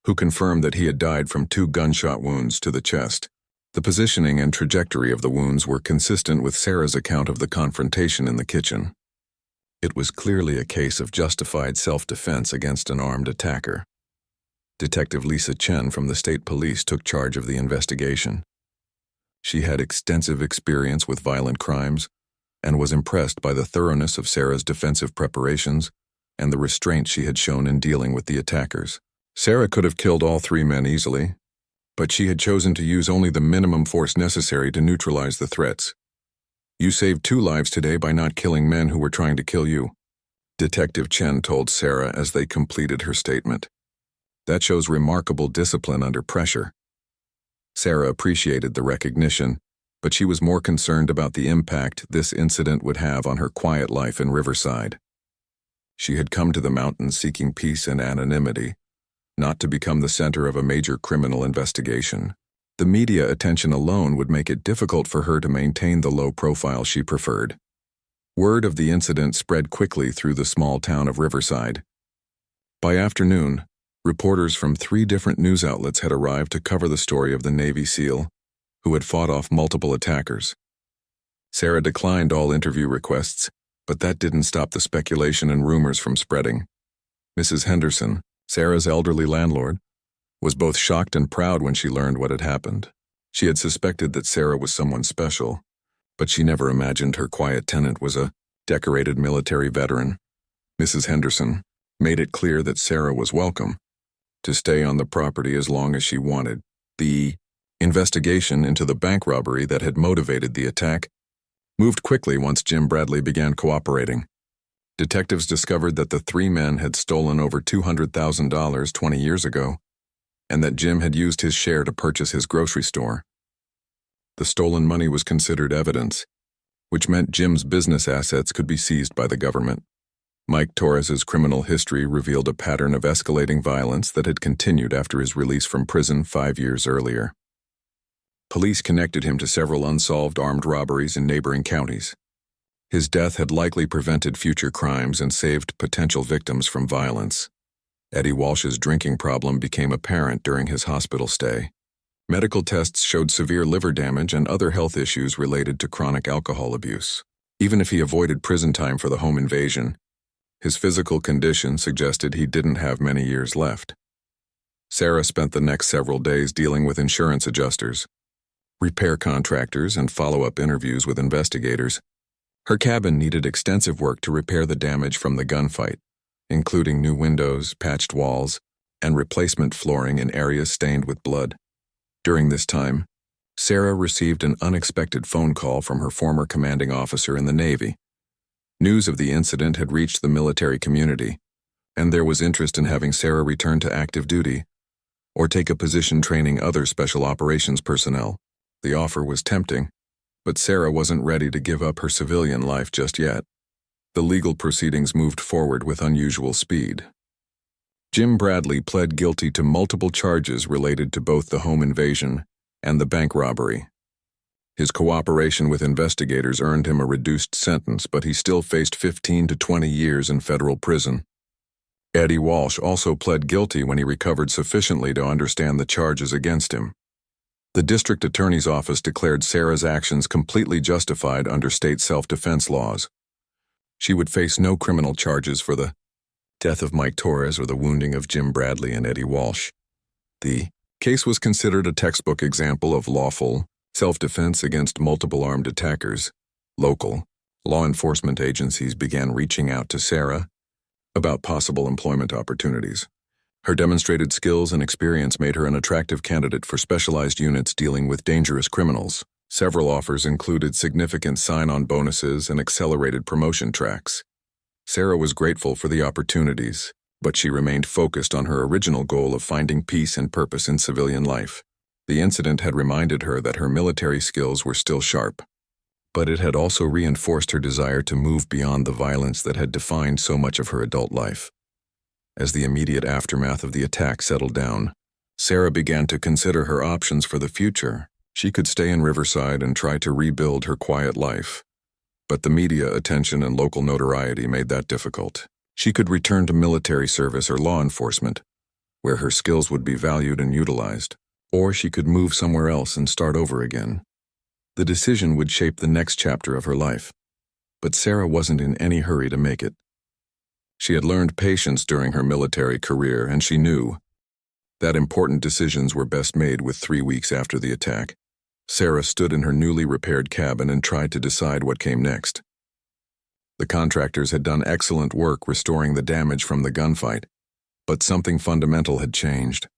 who confirmed that he had died from 2 gunshot wounds to the chest. The positioning and trajectory of the wounds were consistent with Sarah's account of the confrontation in the kitchen. It was clearly a case of justified self-defense against an armed attacker. Detective Lisa Chen from the state police took charge of the investigation. She had extensive experience with violent crimes and was impressed by the thoroughness of Sarah's defensive preparations and the restraint she had shown in dealing with the attackers. Sarah could have killed all 3 men easily, but she had chosen to use only the minimum force necessary to neutralize the threats. "You saved 2 lives today by not killing men who were trying to kill you," Detective Chen told Sarah as they completed her statement. "That shows remarkable discipline under pressure." Sarah appreciated the recognition, but she was more concerned about the impact this incident would have on her quiet life in Riverside. She had come to the mountains seeking peace and anonymity, not to become the center of a major criminal investigation. The media attention alone would make it difficult for her to maintain the low profile she preferred. Word of the incident spread quickly through the small town of Riverside. By afternoon, reporters from 3 different news outlets had arrived to cover the story of the Navy SEAL, who had fought off multiple attackers. Sarah declined all interview requests, but that didn't stop the speculation and rumors from spreading. Mrs. Henderson, Sarah's elderly landlord, was both shocked and proud when she learned what had happened. She had suspected that Sarah was someone special, but she never imagined her quiet tenant was a decorated military veteran. Mrs. Henderson made it clear that Sarah was welcome to stay on the property as long as she wanted. The investigation into the bank robbery that had motivated the attack moved quickly once Jim Bradley began cooperating. Detectives discovered that the 3 men had stolen over $200,000 20 years ago, and that Jim had used his share to purchase his grocery store. The stolen money was considered evidence, which meant Jim's business assets could be seized by the government. Mike Torres's criminal history revealed a pattern of escalating violence that had continued after his release from prison 5 years earlier. Police connected him to several unsolved armed robberies in neighboring counties. His death had likely prevented future crimes and saved potential victims from violence. Eddie Walsh's drinking problem became apparent during his hospital stay. Medical tests showed severe liver damage and other health issues related to chronic alcohol abuse. Even if he avoided prison time for the home invasion, his physical condition suggested he didn't have many years left. Sarah spent the next several days dealing with insurance adjusters, repair contractors, and follow-up interviews with investigators. Her cabin needed extensive work to repair the damage from the gunfight, including new windows, patched walls, and replacement flooring in areas stained with blood. During this time, Sarah received an unexpected phone call from her former commanding officer in the Navy. News of the incident had reached the military community, and there was interest in having Sarah return to active duty or take a position training other special operations personnel. The offer was tempting, but Sarah wasn't ready to give up her civilian life just yet. The legal proceedings moved forward with unusual speed. Jim Bradley pled guilty to multiple charges related to both the home invasion and the bank robbery. His cooperation with investigators earned him a reduced sentence, but he still faced 15 to 20 years in federal prison. Eddie Walsh also pled guilty when he recovered sufficiently to understand the charges against him. The district attorney's office declared Sarah's actions completely justified under state self-defense laws. She would face no criminal charges for the death of Mike Torres or the wounding of Jim Bradley and Eddie Walsh. The case was considered a textbook example of lawful self-defense against multiple armed attackers. Local law enforcement agencies began reaching out to Sarah about possible employment opportunities. Her demonstrated skills and experience made her an attractive candidate for specialized units dealing with dangerous criminals. Several offers included significant sign-on bonuses and accelerated promotion tracks. Sarah was grateful for the opportunities, but she remained focused on her original goal of finding peace and purpose in civilian life. The incident had reminded her that her military skills were still sharp, but it had also reinforced her desire to move beyond the violence that had defined so much of her adult life. As the immediate aftermath of the attack settled down, Sarah began to consider her options for the future. She could stay in Riverside and try to rebuild her quiet life, but the media attention and local notoriety made that difficult. She could return to military service or law enforcement, where her skills would be valued and utilized, or she could move somewhere else and start over again. The decision would shape the next chapter of her life, but Sarah wasn't in any hurry to make it. She had learned patience during her military career, and she knew that important decisions were best made with 3 weeks after the attack. Sarah stood in her newly repaired cabin and tried to decide what came next. The contractors had done excellent work restoring the damage from the gunfight, but something fundamental had changed.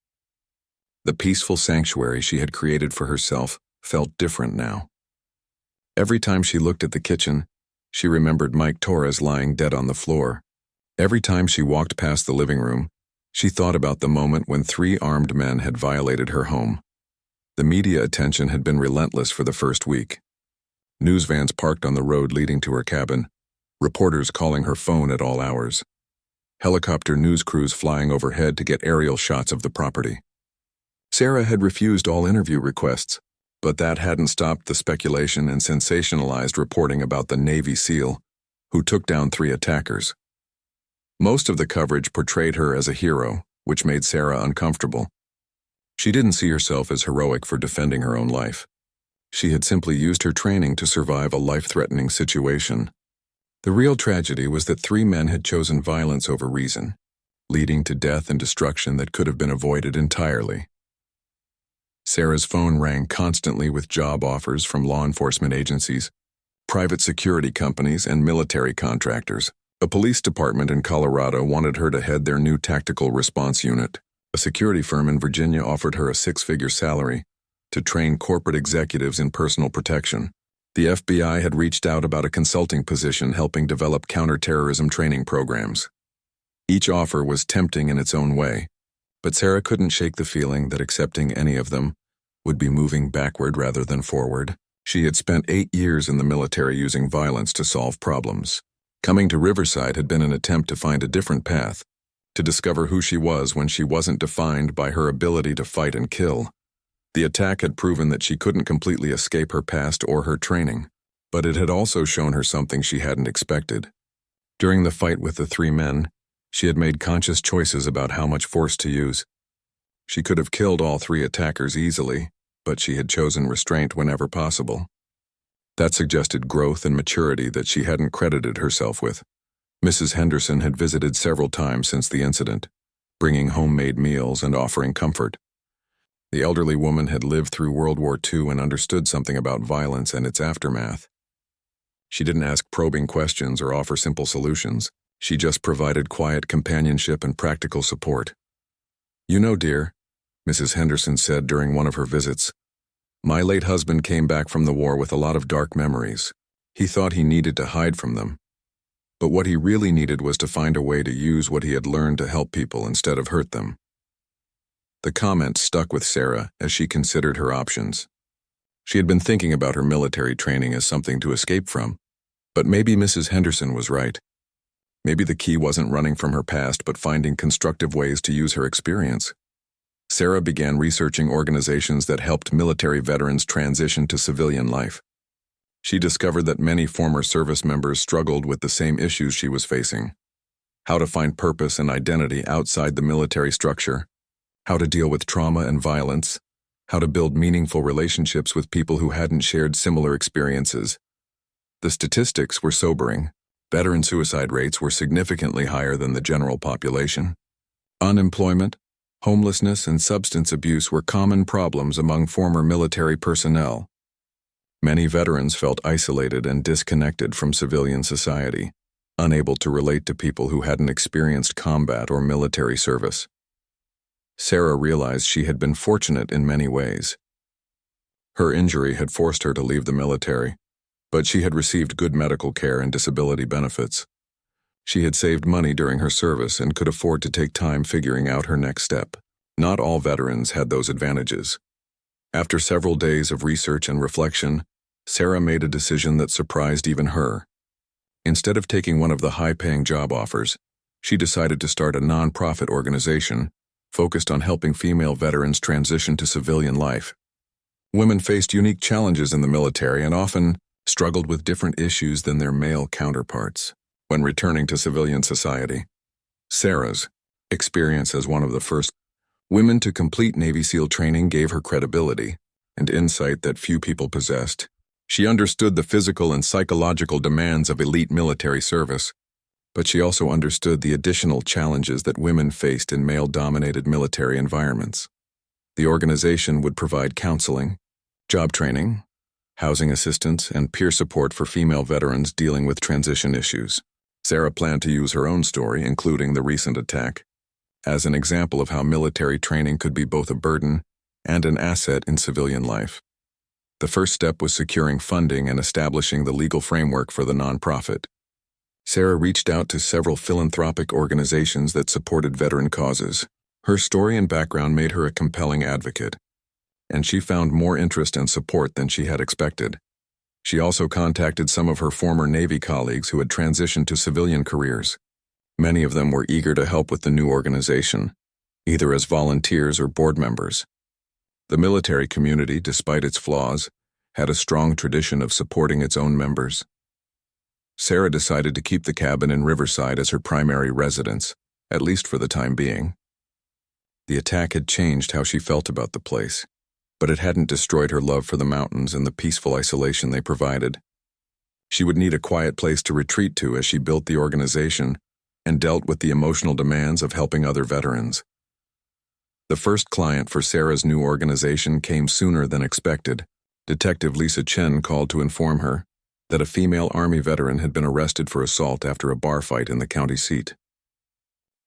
The peaceful sanctuary she had created for herself felt different now. Every time she looked at the kitchen, she remembered Mike Torres lying dead on the floor. Every time she walked past the living room, she thought about the moment when 3 armed men had violated her home. The media attention had been relentless for the first week. News vans parked on the road leading to her cabin, reporters calling her phone at all hours, helicopter news crews flying overhead to get aerial shots of the property. Sarah had refused all interview requests, but that hadn't stopped the speculation and sensationalized reporting about the Navy SEAL who took down 3 attackers. Most of the coverage portrayed her as a hero, which made Sarah uncomfortable. She didn't see herself as heroic for defending her own life. She had simply used her training to survive a life-threatening situation. The real tragedy was that 3 men had chosen violence over reason, leading to death and destruction that could have been avoided entirely. Sarah's phone rang constantly with job offers from law enforcement agencies, private security companies, and military contractors. A police department in Colorado wanted her to head their new tactical response unit. A security firm in Virginia offered her a 6-figure salary to train corporate executives in personal protection. The FBI had reached out about a consulting position helping develop counterterrorism training programs. Each offer was tempting in its own way, but Sarah couldn't shake the feeling that accepting any of them would be moving backward rather than forward. She had spent 8 years in the military using violence to solve problems. Coming to Riverside had been an attempt to find a different path, to discover who she was when she wasn't defined by her ability to fight and kill. The attack had proven that she couldn't completely escape her past or her training, but it had also shown her something she hadn't expected. During the fight with the 3 men, she had made conscious choices about how much force to use. She could have killed all 3 attackers easily, but she had chosen restraint whenever possible. That suggested growth and maturity that she hadn't credited herself with. Mrs. Henderson had visited several times since the incident, bringing homemade meals and offering comfort. The elderly woman had lived through World War II and understood something about violence and its aftermath. She didn't ask probing questions or offer simple solutions. She just provided quiet companionship and practical support. "You know, dear," Mrs. Henderson said during one of her visits, "my late husband came back from the war with a lot of dark memories. He thought he needed to hide from them. But what he really needed was to find a way to use what he had learned to help people instead of hurt them. The comment stuck with Sarah as she considered her options. She had been thinking about her military training as something to escape from, but maybe Mrs. Henderson was right. Maybe the key wasn't running from her past but finding constructive ways to use her experience. Sarah began researching organizations that helped military veterans transition to civilian life. She discovered that many former service members struggled with the same issues she was facing: how to find purpose and identity outside the military structure, how to deal with trauma and violence, how to build meaningful relationships with people who hadn't shared similar experiences. The statistics were sobering. Veteran suicide rates were significantly higher than the general population. Unemployment, homelessness, and substance abuse were common problems among former military personnel. Many veterans felt isolated and disconnected from civilian society, unable to relate to people who hadn't experienced combat or military service. Sarah realized she had been fortunate in many ways. Her injury had forced her to leave the military, but she had received good medical care and disability benefits. She had saved money during her service and could afford to take time figuring out her next step. Not all veterans had those advantages. After several days of research and reflection, Sarah made a decision that surprised even her. Instead of taking one of the high-paying job offers, she decided to start a non-profit organization focused on helping female veterans transition to civilian life. Women faced unique challenges in the military and often struggled with different issues than their male counterparts when returning to civilian society. Sarah's experience as one of the first women to complete Navy SEAL training gave her credibility and insight that few people possessed. She understood the physical and psychological demands of elite military service, but she also understood the additional challenges that women faced in male-dominated military environments. The organization would provide counseling, job training, housing assistance, and peer support for female veterans dealing with transition issues. Sarah planned to use her own story, including the recent attack, as an example of how military training could be both a burden and an asset in civilian life. The first step was securing funding and establishing the legal framework for the nonprofit. Sarah reached out to several philanthropic organizations that supported veteran causes. Her story and background made her a compelling advocate, and she found more interest and support than she had expected. She also contacted some of her former Navy colleagues who had transitioned to civilian careers. Many of them were eager to help with the new organization, either as volunteers or board members. The military community, despite its flaws, had a strong tradition of supporting its own members. Sarah decided to keep the cabin in Riverside as her primary residence, at least for the time being. The attack had changed how she felt about the place, but it hadn't destroyed her love for the mountains and the peaceful isolation they provided. She would need a quiet place to retreat to as she built the organization and dealt with the emotional demands of helping other veterans. The first client for Sarah's new organization came sooner than expected. Detective Lisa Chen called to inform her that a female Army veteran had been arrested for assault after a bar fight in the county seat.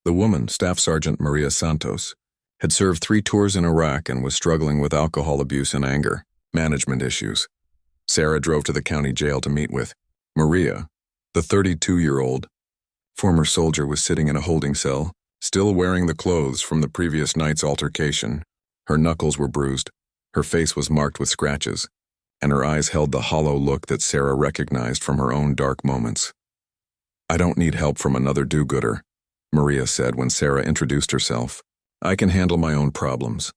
The woman, Staff Sergeant Maria Santos, had served 3 tours in Iraq and was struggling with alcohol abuse and anger management issues. Sarah drove to the county jail to meet with Maria. The 32-year-old former soldier was sitting in a holding cell, still wearing the clothes from the previous night's altercation. Her knuckles were bruised, her face was marked with scratches, and her eyes held the hollow look that Sarah recognized from her own dark moments. "I don't need help from another do-gooder," Maria said when Sarah introduced herself. "I can handle my own problems."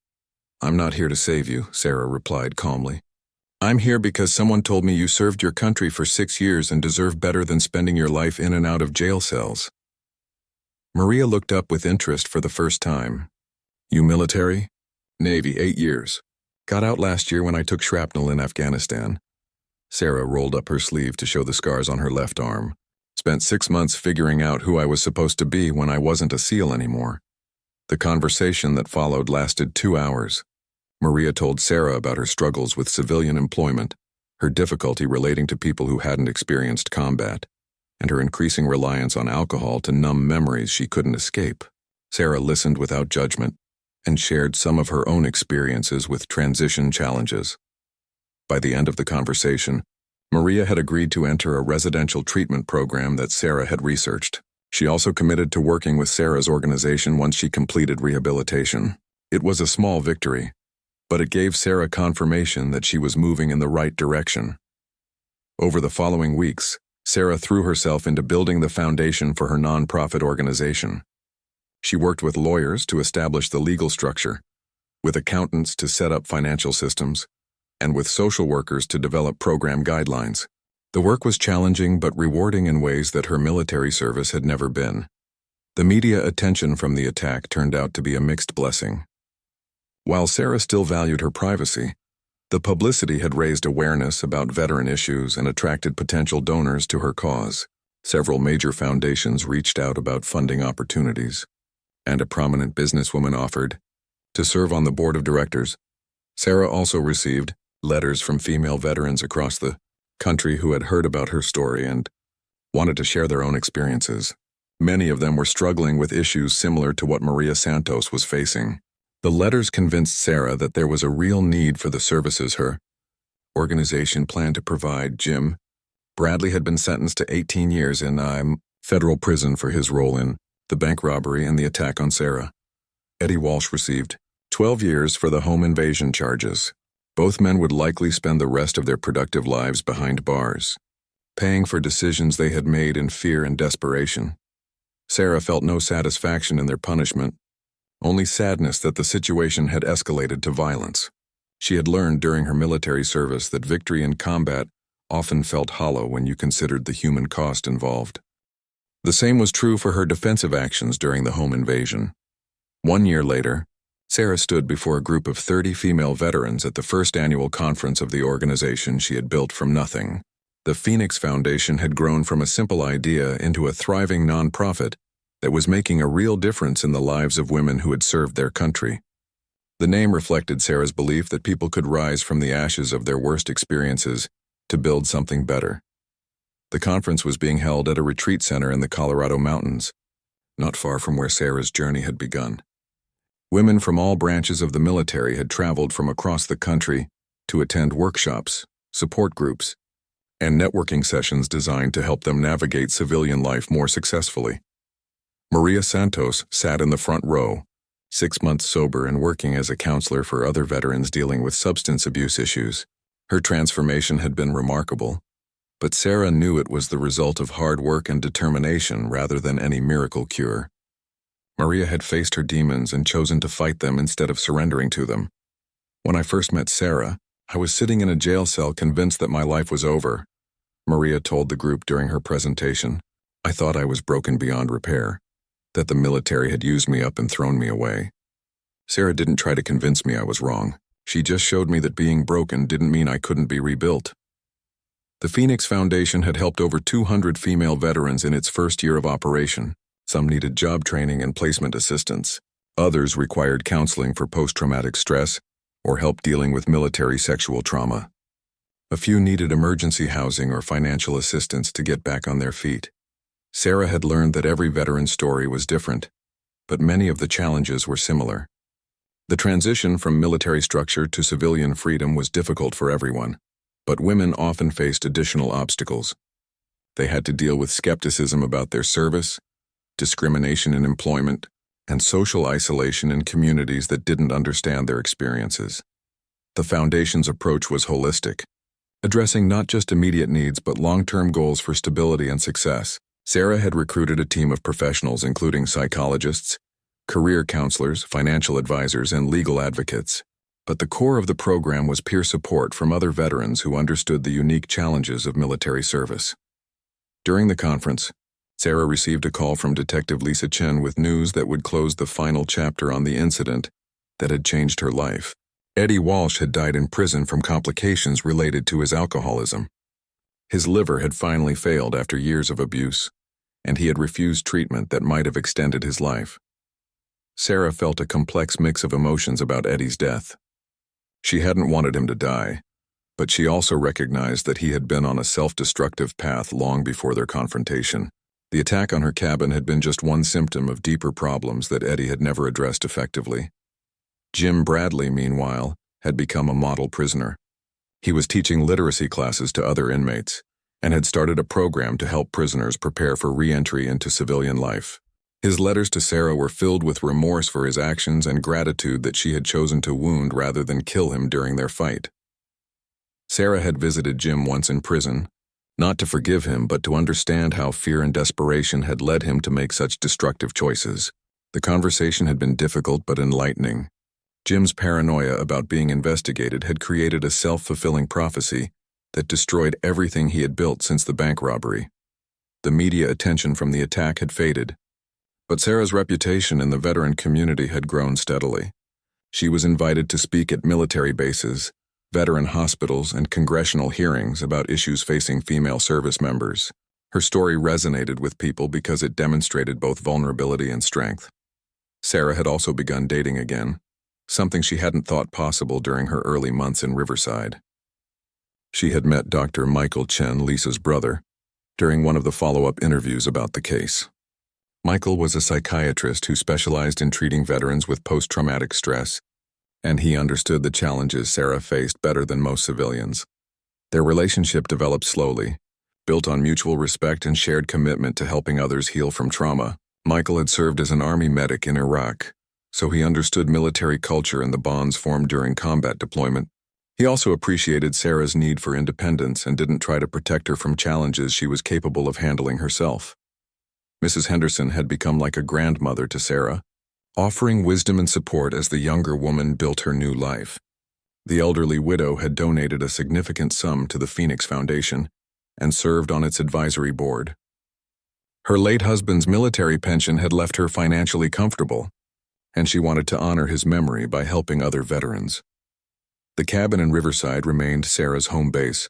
"I'm not here to save you," Sarah replied calmly. "I'm here because someone told me you served your country for 6 years and deserve better than spending your life in and out of jail cells." Maria looked up with interest for the first time. "You military?" "Navy, 8 years. Got out last year when I took shrapnel in Afghanistan." Sarah rolled up her sleeve to show the scars on her left arm. "Spent 6 months figuring out who I was supposed to be when I wasn't a SEAL anymore." The conversation that followed lasted 2 hours. Maria told Sarah about her struggles with civilian employment, her difficulty relating to people who hadn't experienced combat, and her increasing reliance on alcohol to numb memories she couldn't escape. Sarah listened without judgment and shared some of her own experiences with transition challenges. By the end of the conversation, Maria had agreed to enter a residential treatment program that Sarah had researched. She also committed to working with Sarah's organization once she completed rehabilitation. It was a small victory, but it gave Sarah confirmation that she was moving in the right direction. Over the following weeks, Sarah threw herself into building the foundation for her nonprofit organization. She worked with lawyers to establish the legal structure, with accountants to set up financial systems, and with social workers to develop program guidelines. The work was challenging but rewarding in ways that her military service had never been. The media attention from the attack turned out to be a mixed blessing. While Sarah still valued her privacy, the publicity had raised awareness about veteran issues and attracted potential donors to her cause. Several major foundations reached out about funding opportunities, and a prominent businesswoman offered to serve on the board of directors. Sarah also received letters from female veterans across the country who had heard about her story and wanted to share their own experiences. Many of them were struggling with issues similar to what Maria Santos was facing. The letters convinced Sarah that there was a real need for the services her organization planned to provide. Jim Bradley had been sentenced to 18 years in federal prison for his role in the bank robbery and the attack on Sarah. Eddie Walsh received 12 years for the home invasion charges. Both men would likely spend the rest of their productive lives behind bars, paying for decisions they had made in fear and desperation. Sarah felt no satisfaction in their punishment, only sadness that the situation had escalated to violence. She had learned during her military service that victory in combat often felt hollow when you considered the human cost involved. The same was true for her defensive actions during the home invasion. 1 year later, Sarah stood before a group of 30 female veterans at the first annual conference of the organization she had built from nothing. The Phoenix Foundation had grown from a simple idea into a thriving nonprofit that was making a real difference in the lives of women who had served their country. The name reflected Sarah's belief that people could rise from the ashes of their worst experiences to build something better. The conference was being held at a retreat center in the Colorado mountains, not far from where Sarah's journey had begun. Women from all branches of the military had traveled from across the country to attend workshops, support groups, and networking sessions designed to help them navigate civilian life more successfully. Maria Santos sat in the front row, 6 months sober and working as a counselor for other veterans dealing with substance abuse issues. Her transformation had been remarkable, but Sarah knew it was the result of hard work and determination rather than any miracle cure. Maria had faced her demons and chosen to fight them instead of surrendering to them. When I first met Sarah, I was sitting in a jail cell convinced that my life was over, Maria told the group during her presentation. I thought I was broken beyond repair, that the military had used me up and thrown me away. Sarah didn't try to convince me I was wrong. She just showed me that being broken didn't mean I couldn't be rebuilt. The Phoenix Foundation had helped over 200 female veterans in its first year of operation. Some needed job training and placement assistance. Others required counseling for post-traumatic stress or help dealing with military sexual trauma. A few needed emergency housing or financial assistance to get back on their feet. Sarah had learned that every veteran's story was different, but many of the challenges were similar. The transition from military structure to civilian freedom was difficult for everyone, but women often faced additional obstacles. They had to deal with skepticism about their service, discrimination in employment, and social isolation in communities that didn't understand their experiences. The Foundation's approach was holistic, addressing not just immediate needs but long-term goals for stability and success. Sarah had recruited a team of professionals including psychologists, career counselors, financial advisors, and legal advocates. But the core of the program was peer support from other veterans who understood the unique challenges of military service. During the conference, Sarah received a call from Detective Lisa Chen with news that would close the final chapter on the incident that had changed her life. Eddie Walsh had died in prison from complications related to his alcoholism. His liver had finally failed after years of abuse, and he had refused treatment that might have extended his life. Sarah felt a complex mix of emotions about Eddie's death. She hadn't wanted him to die, but she also recognized that he had been on a self-destructive path long before their confrontation. The attack on her cabin had been just one symptom of deeper problems that Eddie had never addressed effectively. Jim Bradley, meanwhile, had become a model prisoner. He was teaching literacy classes to other inmates and had started a program to help prisoners prepare for re-entry into civilian life. His letters to Sarah were filled with remorse for his actions and gratitude that she had chosen to wound rather than kill him during their fight. Sarah had visited Jim once in prison, not to forgive him but to understand how fear and desperation had led him to make such destructive choices. The conversation had been difficult but enlightening. Jim's paranoia about being investigated had created a self-fulfilling prophecy that destroyed everything he had built since the bank robbery. The media attention from the attack had faded, but Sarah's reputation in the veteran community had grown steadily. She was invited to speak at military bases, veteran hospitals, and congressional hearings about issues facing female service members. Her story resonated with people because it demonstrated both vulnerability and strength. Sarah had also begun dating again, something she hadn't thought possible during her early months in Riverside. She had met Dr. Michael Chen, Lisa's brother, during one of the follow-up interviews about the case. Michael was a psychiatrist who specialized in treating veterans with post-traumatic stress, and he understood the challenges Sarah faced better than most civilians. Their relationship developed slowly, built on mutual respect and shared commitment to helping others heal from trauma. Michael had served as an army medic in Iraq, so he understood military culture and the bonds formed during combat deployment. He also appreciated Sarah's need for independence and didn't try to protect her from challenges she was capable of handling herself. Mrs. Henderson had become like a grandmother to Sarah, offering wisdom and support as the younger woman built her new life. The elderly widow had donated a significant sum to the Phoenix Foundation and served on its advisory board. Her late husband's military pension had left her financially comfortable, and she wanted to honor his memory by helping other veterans. The cabin in Riverside remained Sarah's home base,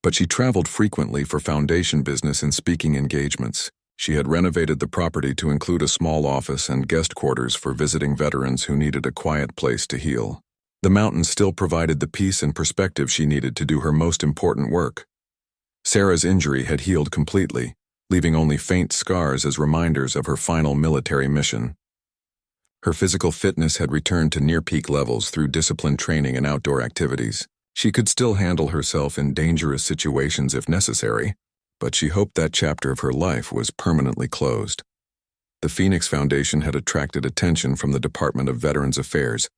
but she traveled frequently for foundation business and speaking engagements. She had renovated the property to include a small office and guest quarters for visiting veterans who needed a quiet place to heal. The mountains still provided the peace and perspective she needed to do her most important work. Sarah's injury had healed completely, leaving only faint scars as reminders of her final military mission. Her physical fitness had returned to near-peak levels through disciplined training and outdoor activities. She could still handle herself in dangerous situations if necessary, but she hoped that chapter of her life was permanently closed. The Phoenix Foundation had attracted attention from the Department of Veterans Affairs,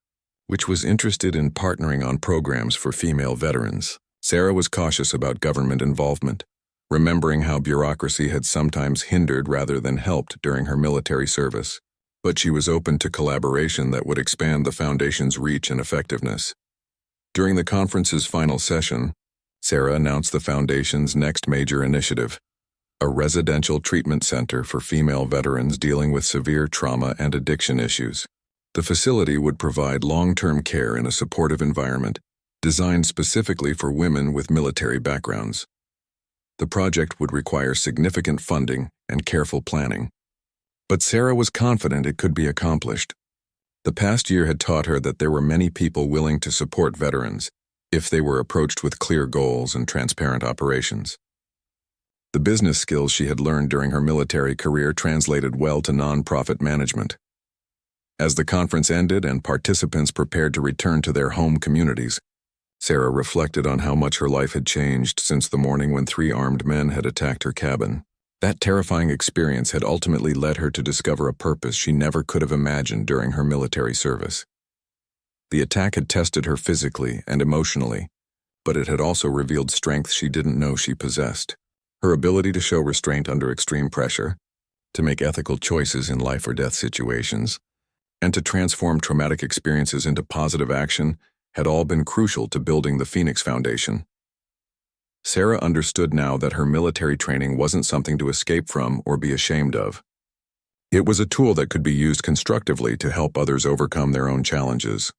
which was interested in partnering on programs for female veterans. Sarah was cautious about government involvement, remembering how bureaucracy had sometimes hindered rather than helped during her military service. But she was open to collaboration that would expand the Foundation's reach and effectiveness. During the conference's final session, Sarah announced the Foundation's next major initiative, a residential treatment center for female veterans dealing with severe trauma and addiction issues. The facility would provide long-term care in a supportive environment, designed specifically for women with military backgrounds. The project would require significant funding and careful planning, but Sarah was confident it could be accomplished. The past year had taught her that there were many people willing to support veterans if they were approached with clear goals and transparent operations. The business skills she had learned during her military career translated well to nonprofit management. As the conference ended and participants prepared to return to their home communities, Sarah reflected on how much her life had changed since the morning when 3 armed men had attacked her cabin. That terrifying experience had ultimately led her to discover a purpose she never could have imagined during her military service. The attack had tested her physically and emotionally, but it had also revealed strength she didn't know she possessed. Her ability to show restraint under extreme pressure, to make ethical choices in life or death situations, and to transform traumatic experiences into positive action had all been crucial to building the Phoenix Foundation. Sarah understood now that her military training wasn't something to escape from or be ashamed of. It was a tool that could be used constructively to help others overcome their own challenges.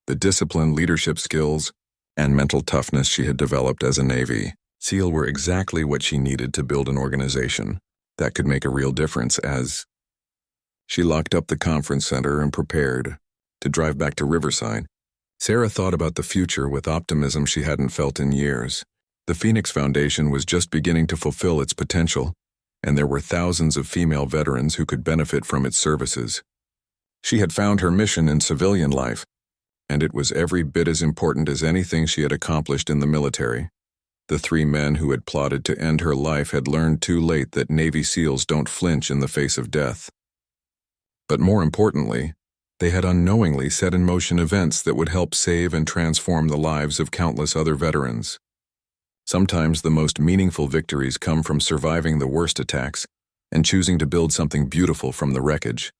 The discipline, leadership skills, and mental toughness she had developed as a Navy SEAL were exactly what she needed to build an organization that could make a real difference. As she locked up the conference center and prepared to drive back to Riverside, Sarah thought about the future with optimism she hadn't felt in years. The Phoenix Foundation was just beginning to fulfill its potential, and there were thousands of female veterans who could benefit from its services. She had found her mission in civilian life, and it was every bit as important as anything she had accomplished in the military. The 3 men who had plotted to end her life had learned too late that Navy SEALs don't flinch in the face of death. But more importantly, they had unknowingly set in motion events that would help save and transform the lives of countless other veterans. Sometimes the most meaningful victories come from surviving the worst attacks and choosing to build something beautiful from the wreckage.